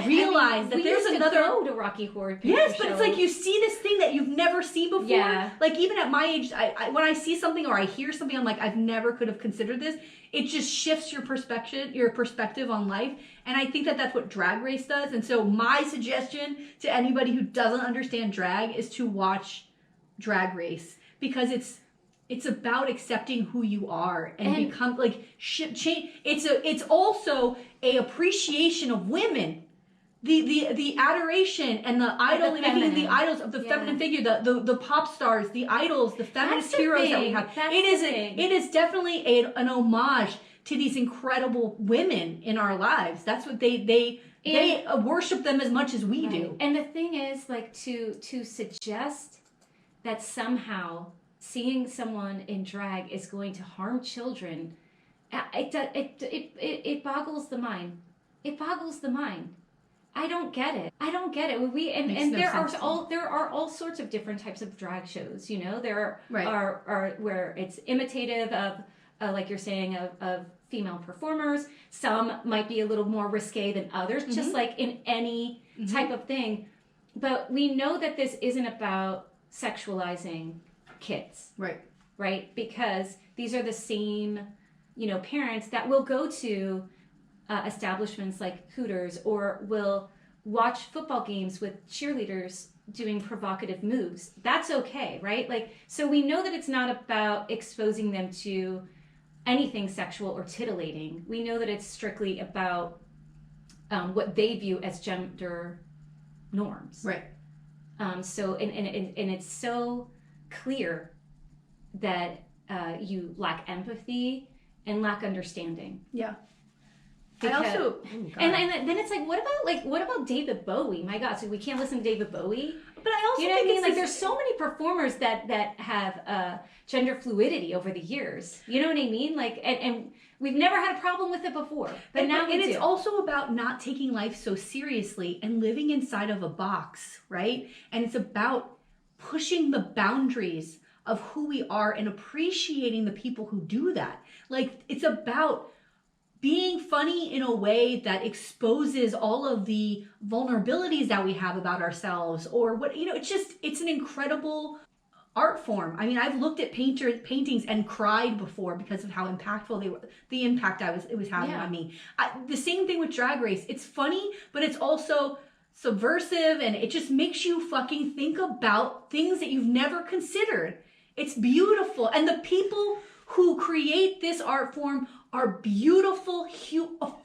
realize that there's another. Go to Rocky Horror Picture Yes, but Show. it's like you see this thing that you've never seen before. Yeah. Like, even at my age, I when I see something or I hear something, I'm like, I've never could have considered this. It just shifts your perspective on life. And I think that that's what Drag Race does. And so my suggestion to anybody who doesn't understand drag is to watch Drag Race, because it's about accepting who you are and become like change. It's also a appreciation of women, the adoration and the idol, making the idols of the feminine figure, the pop stars, the idols, the feminist heroes that we have. It is definitely an homage to these incredible women in our lives. That's what they worship them as much as we do. And the thing is, like, to suggest that somehow seeing someone in drag is going to harm children, it boggles the mind. It boggles the mind. I don't get it. There are all sorts of different types of drag shows. You know, there are where it's imitative of, like you're saying, of female performers. Some might be a little more risque than others, just like in any type of thing. But we know that this isn't about sexualizing kids, right? Because these are the same, parents that will go to establishments like Hooters or will watch football games with cheerleaders doing provocative moves. That's okay, right? Like, so we know that it's not about exposing them to anything sexual or titillating. We know that it's strictly about what they view as gender norms, right? So and it's so clear that you lack empathy and lack understanding. Yeah. Because, and then it's like, what about David Bowie? My God, so we can't listen to David Bowie? But I also think it's like there's so many performers that have gender fluidity over the years. You know what I mean? Like, and we've never had a problem with it before, but now we do. And it's also about not taking life so seriously and living inside of a box, right? And it's about pushing the boundaries of who we are and appreciating the people who do that. Like, it's about being funny in a way that exposes all of the vulnerabilities that we have about ourselves, or what, it's an incredible art form. I mean, I've looked at paintings and cried before because of how impactful they were, the impact it was having on me. The same thing with Drag Race. It's funny, but it's also subversive, and it just makes you fucking think about things that you've never considered. It's beautiful. And the people who create this art form are beautiful,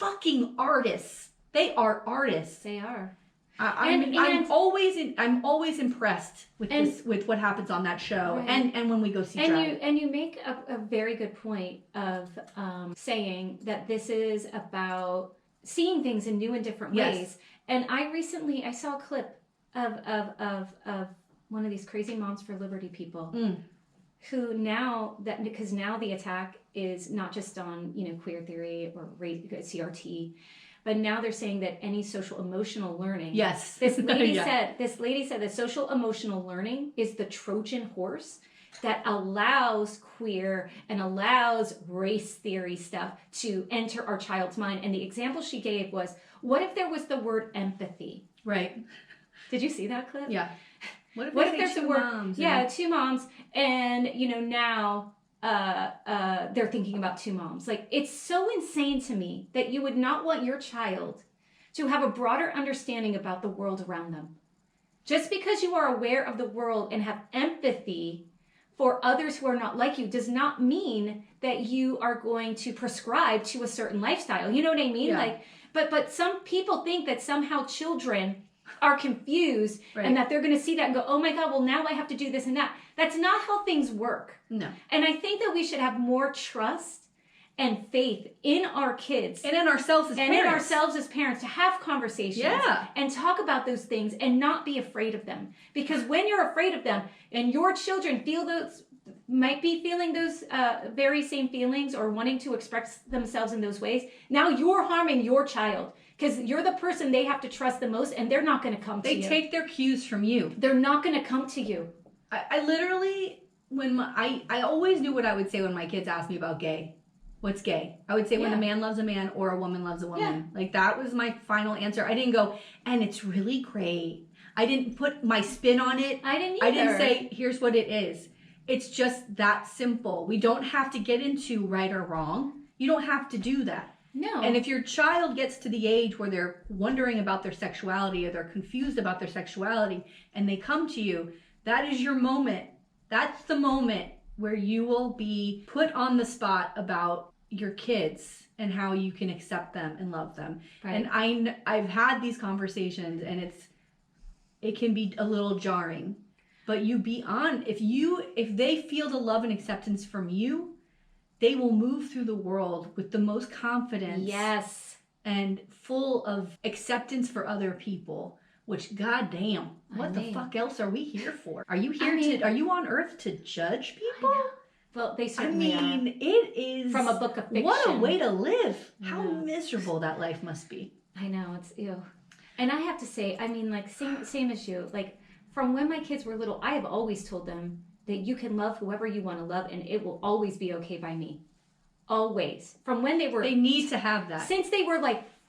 fucking artists. They are artists. They are. I'm always impressed with what happens on that show, right. and when we go see drag. And you make a very good point of saying that this is about seeing things in new and different ways. And I saw a clip of one of these crazy Moms for Liberty people who because now the attack is not just on queer theory or CRT. But now they're saying that any social emotional learning. Yes. This lady said that social emotional learning is the Trojan horse that allows queer and allows race theory stuff to enter our child's mind. And the example she gave was, what if there was the word empathy? Right. Did you see that clip? Yeah. What if there's the word moms? Yeah, two moms, and now they're thinking about two moms. Like, it's so insane to me that you would not want your child to have a broader understanding about the world around them. Just because you are aware of the world and have empathy for others who are not like you does not mean that you are going to prescribe to a certain lifestyle. You know what I mean? Yeah. But some people think that somehow children are confused, right, and that they're going to see that and go, oh my God, well, now I have to do this and that. That's not how things work. No. And I think that we should have more trust and faith in our kids. And in ourselves as parents. To have conversations. Yeah. And talk about those things and not be afraid of them. Because when you're afraid of them and your children might be feeling those very same feelings or wanting to express themselves in those ways, now you're harming your child. Because you're the person they have to trust the most, and they're not going to come to you. They take their cues from you. They're not going to come to you. I literally, I always knew what I would say when my kids asked me about gay. What's gay? I would say when a man loves a man or a woman loves a woman. Yeah. Like, that was my final answer. I didn't go, and it's really great. I didn't put my spin on it. I didn't either. I didn't say, here's what it is. It's just that simple. We don't have to get into right or wrong. You don't have to do that. No. And if your child gets to the age where they're wondering about their sexuality or they're confused about their sexuality and they come to you, that is your moment. That's the moment where you will be put on the spot about your kids and how you can accept them and love them. Right. And I've had these conversations, and it can be a little jarring, but if they feel the love and acceptance from you, they will move through the world with the most confidence. Yes. And full of acceptance for other people, which, goddamn, what the fuck else are we here for? Are you here are you on earth to judge people? Well, they certainly are. It is. From a book of fiction. What a way to live. How miserable that life must be. I know, it's ew. And I have to say, same as you, from when my kids were little, I have always told them that you can love whoever you want to love, and it will always be okay by me. Always. From when they need to have that. Since they were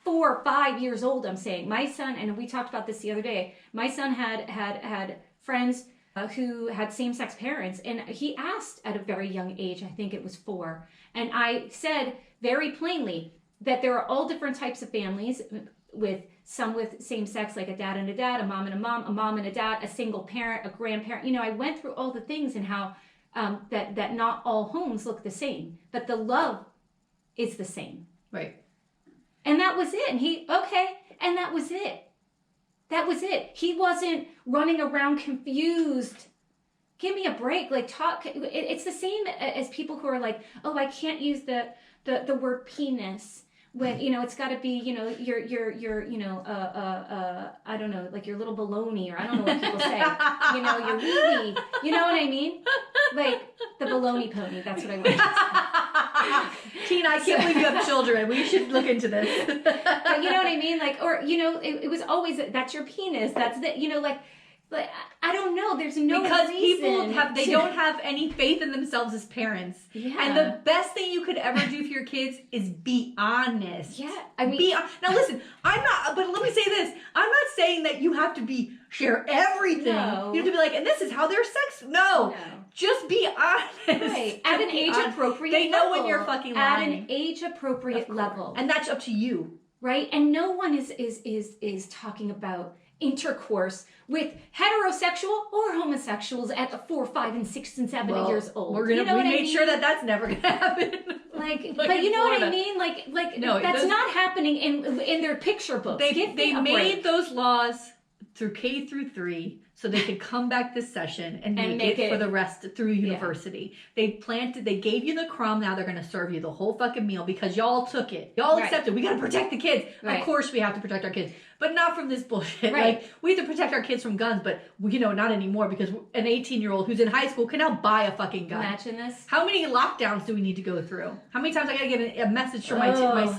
4 or 5 years old, I'm saying. My son, and we talked about this the other day, my son had friends who had same-sex parents, and he asked at a very young age, I think it was 4, and I said very plainly that there are all different types of families, with some with same sex, like a dad and a dad, a mom and a mom and a dad, a single parent, a grandparent. I went through all the things and how that not all homes look the same, but the love is the same. Right. And that was it. And that was it. That was it. He wasn't running around confused. Give me a break. It's the same as people who are like, oh, I can't use the word penis. When, it's got to be, your I don't know, your little baloney, or I don't know what people say, your wee-wee. You know what I mean? The baloney pony, that's what I want to say. Tina, I can't believe you have children. We should look into this. But you know what I mean? It was always, that's your penis. That's But I don't know. There's no because reason people don't have any faith in themselves as parents. Yeah. And the best thing you could ever do for your kids is be honest. Yeah. I mean, now listen, but let me say this. I'm not saying that you have to share everything. No. You have to be like, and this is how their sex. No. Just be honest. Right. At an age appropriate level. They know when you're fucking lying. At an age appropriate level. And that's up to you. Right? And no one is talking about intercourse with heterosexual or homosexuals at 4, 5, and 6 and 7 years old. We made sure that that's never gonna happen. But you know what I mean? No, that's not happening in their picture books. They made those laws through K through 3 so they could come back this session and make it for the rest through university. Yeah. They gave you the crumb, now they're gonna serve you the whole fucking meal because y'all took it. Y'all accepted. We gotta protect the kids. Right. Of course we have to protect our kids. But not from this bullshit. Right. Like, we have to protect our kids from guns, but not anymore because an 18-year-old who's in high school can now buy a fucking gun. Imagine this. How many lockdowns do we need to go through? How many times I gotta get a message from my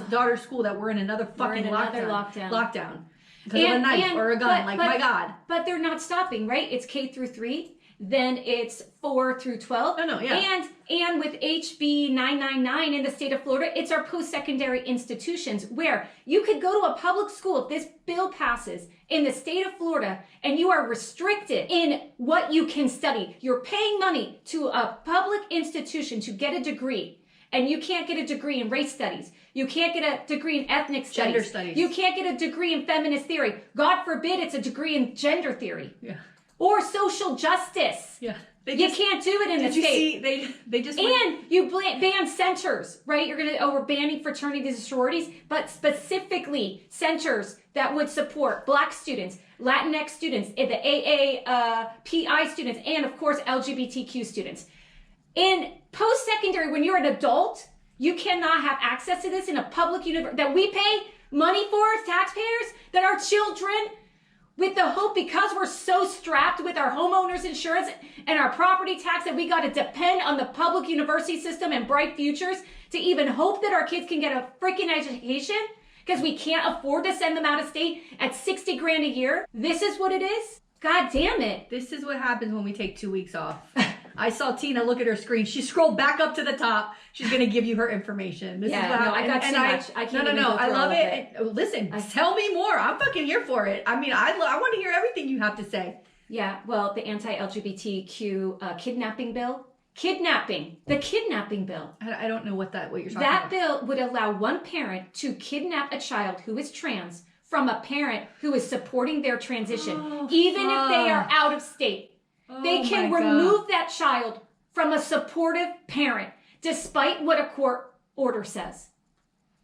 daughter's school that we're in another fucking lockdown. Because of a knife or a gun, my God. But they're not stopping, right? It's K through 3, then it's 4 through 12. And with HB 999 in the state of Florida, it's our post-secondary institutions where you could go to a public school if this bill passes in the state of Florida and you are restricted in what you can study. You're paying money to a public institution to get a degree. And you can't get a degree in race studies. You can't get a degree in ethnic studies. Gender studies. You can't get a degree in feminist theory. God forbid it's a degree in gender theory. Yeah. Or social justice. Yeah. You can't do it in the state. They just you ban centers, right? We're banning fraternities and sororities, but specifically centers that would support Black students, Latinx students, the AAPI students, and of course LGBTQ students. In post-secondary, when you're an adult, you cannot have access to this in a public university that we pay money for as taxpayers, that our children, with the hope, because we're so strapped with our homeowners insurance and our property tax, that we got to depend on the public university system and bright futures to even hope that our kids can get a freaking education because we can't afford to send them out of state at $60 grand a year. This is what it is. God damn it. This is what happens when we take 2 weeks off. I saw Tina look at her screen. She scrolled back up to the top. She's going to give you her information. This is what I got too much. I can't No. I love it. Listen, tell me more. I'm fucking here for it. I mean, I want to hear everything you have to say. Yeah, well, the anti-LGBTQ kidnapping bill. The kidnapping bill. I don't know what you're talking about. That bill would allow one parent to kidnap a child who is trans from a parent who is supporting their transition, even if they are out of state. They can remove that child from a supportive parent, despite what a court order says,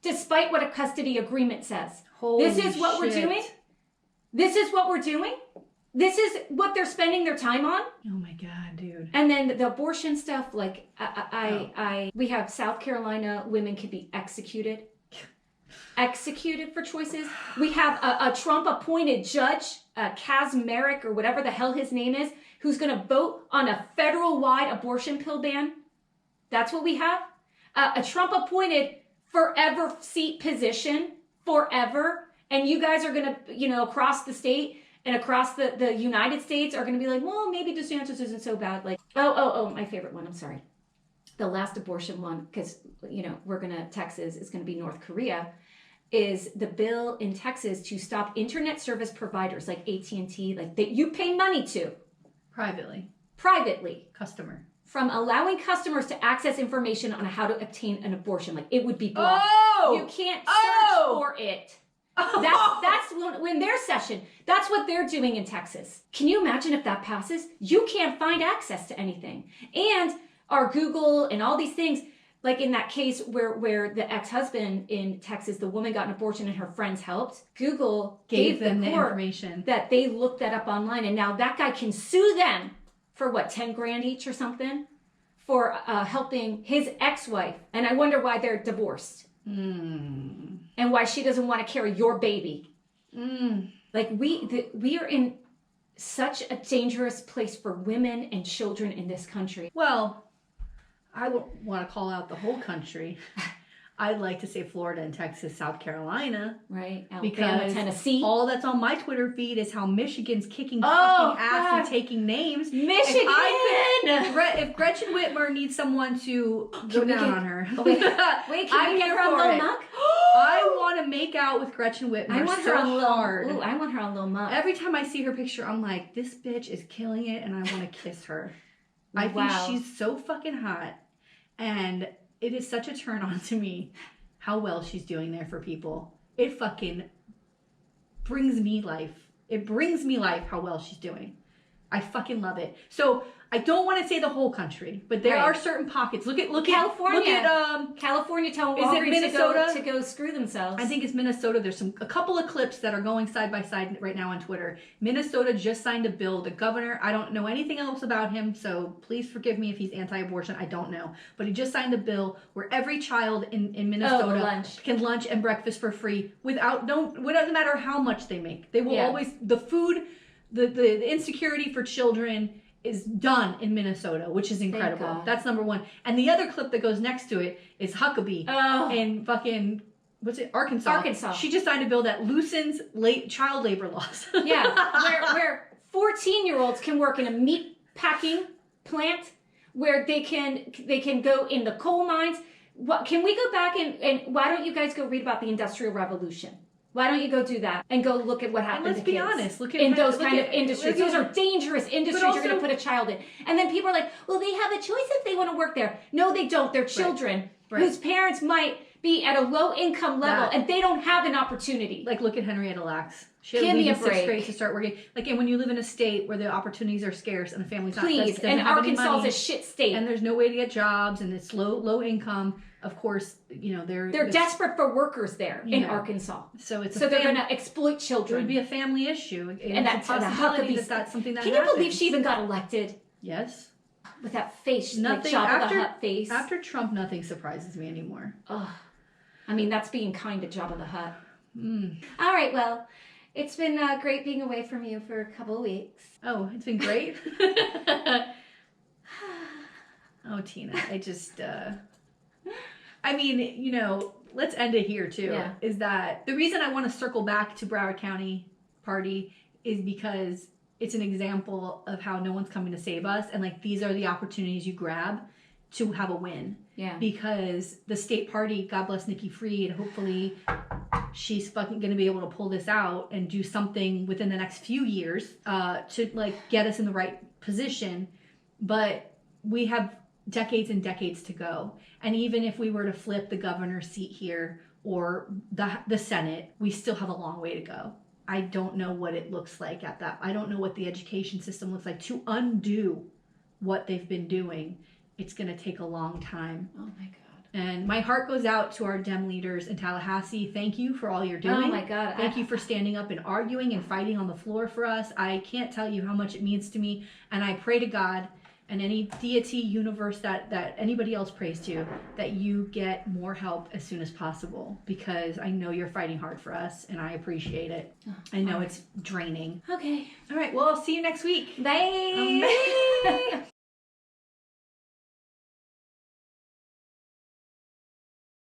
despite what a custody agreement says. This is what we're doing. This is what we're doing. This is what they're spending their time on. Oh my God, dude. And then the abortion stuff, we have South Carolina women can be executed for choices. We have a Trump-appointed judge, Kaz Merrick, or whatever the hell his name is, who's going to vote on a federal-wide abortion pill ban. That's what we have. A Trump-appointed forever seat position, forever. And you guys are going to, across the state and across the United States are going to be like, well, maybe DeSantis isn't so bad. Like, my favorite one. I'm sorry. The last abortion one, because, Texas is going to be North Korea, is the bill in Texas to stop internet service providers like AT&T, that you pay money to. Privately. Customer. From allowing customers to access information on how to obtain an abortion. Like, it would be blocked. You can't search for it. That's when their session. That's what they're doing in Texas. Can you imagine if that passes? You can't find access to anything. And our Google and all these things, like in that case where the ex-husband in Texas, the woman got an abortion and her friends helped, Google gave them the information that they looked that up online. And now that guy can sue them for what, 10 grand each or something for helping his ex-wife. And I wonder why they're divorced. And why she doesn't want to carry your baby. Like we are in such a dangerous place for women and children in this country. Well, I don't want to call out the whole country. I'd like to say Florida and Texas, South Carolina. Right. Alabama, because Tennessee. All that's on my Twitter feed is how Michigan's kicking fucking ass and taking names. Michigan! If Gretchen Whitmer needs someone to go down on her. Wait, can we get her on Lil Muck? I want to make out with Gretchen Whitmer I want so her on hard. I want her on Lil Muck. Every time I see her picture, I'm like, this bitch is killing it and I want to kiss her. I think she's so fucking hot. And it is such a turn on to me how well she's doing there for people. It fucking brings me life. It brings me life how well she's doing. I fucking love it. So I don't want to say the whole country, but there are certain pockets. Look at California. California telling Walgreens to go screw themselves. I think it's Minnesota. There's a couple of clips that are going side by side right now on Twitter. Minnesota just signed a bill. The governor, I don't know anything else about him, so please forgive me if he's anti-abortion. I don't know. But he just signed a bill where every child in Minnesota can lunch and breakfast for free it doesn't matter how much they make. They will always, the food, the insecurity for children is done in Minnesota, which is incredible. That's number one. And the other clip that goes next to it is Huckabee in fucking, Arkansas. She just signed a bill that loosens child labor laws. where 14-year-olds can work in a meat packing plant, where they can go in the coal mines. Can we go back and why don't you guys go read about the Industrial Revolution? Why don't you go do that and go look at what happened to kids? Let's be honest. In those kind of industries. Those are dangerous industries you're going to put a child in. And then people are like, well, they have a choice if they want to work there. No, they don't. They're children whose parents might be at a low income level and they don't have an opportunity. Like, look at Henrietta Lacks. She had to leave in 6th grade to start working. Like, and when you live in a state where the opportunities are scarce and the family's not doesn't and have Arkansas any money, is a shit state. And there's no way to get jobs and it's low income. Of course, they're desperate for workers there in Arkansas. So they're going to exploit children. It would be a family issue, and that's a possibility that's something that. Can you believe she even got elected? Yes. With that face, nothing Jabba the Hutt face. After Trump, nothing surprises me anymore. Oh, I mean that's being kind to Jabba the Hutt. All right, well, it's been great being away from you for a couple of weeks. Oh, it's been great. Oh, Tina, I just. I mean, let's end it here too. Yeah. Is that the reason I want to circle back to Broward County Party is because it's an example of how no one's coming to save us, and like these are the opportunities you grab to have a win. Yeah. Because the state party, God bless Nikki Fried, hopefully she's fucking going to be able to pull this out and do something within the next few years to like get us in the right position. But we have decades and decades to go. And even if we were to flip the governor's seat here or the Senate, we still have a long way to go. I don't know what it looks like at that. I don't know what the education system looks like to undo what they've been doing. It's going to take a long time. Oh my God. And my heart goes out to our Dem leaders in Tallahassee. Thank you for all you're doing. Oh my God. Thank you for standing up and arguing and fighting on the floor for us. I can't tell you how much it means to me. And I pray to God and any deity, universe that anybody else prays to, that you get more help as soon as possible, because I know you're fighting hard for us and I appreciate it. I know it's draining. Okay. All right. Well, I'll see you next week. Bye.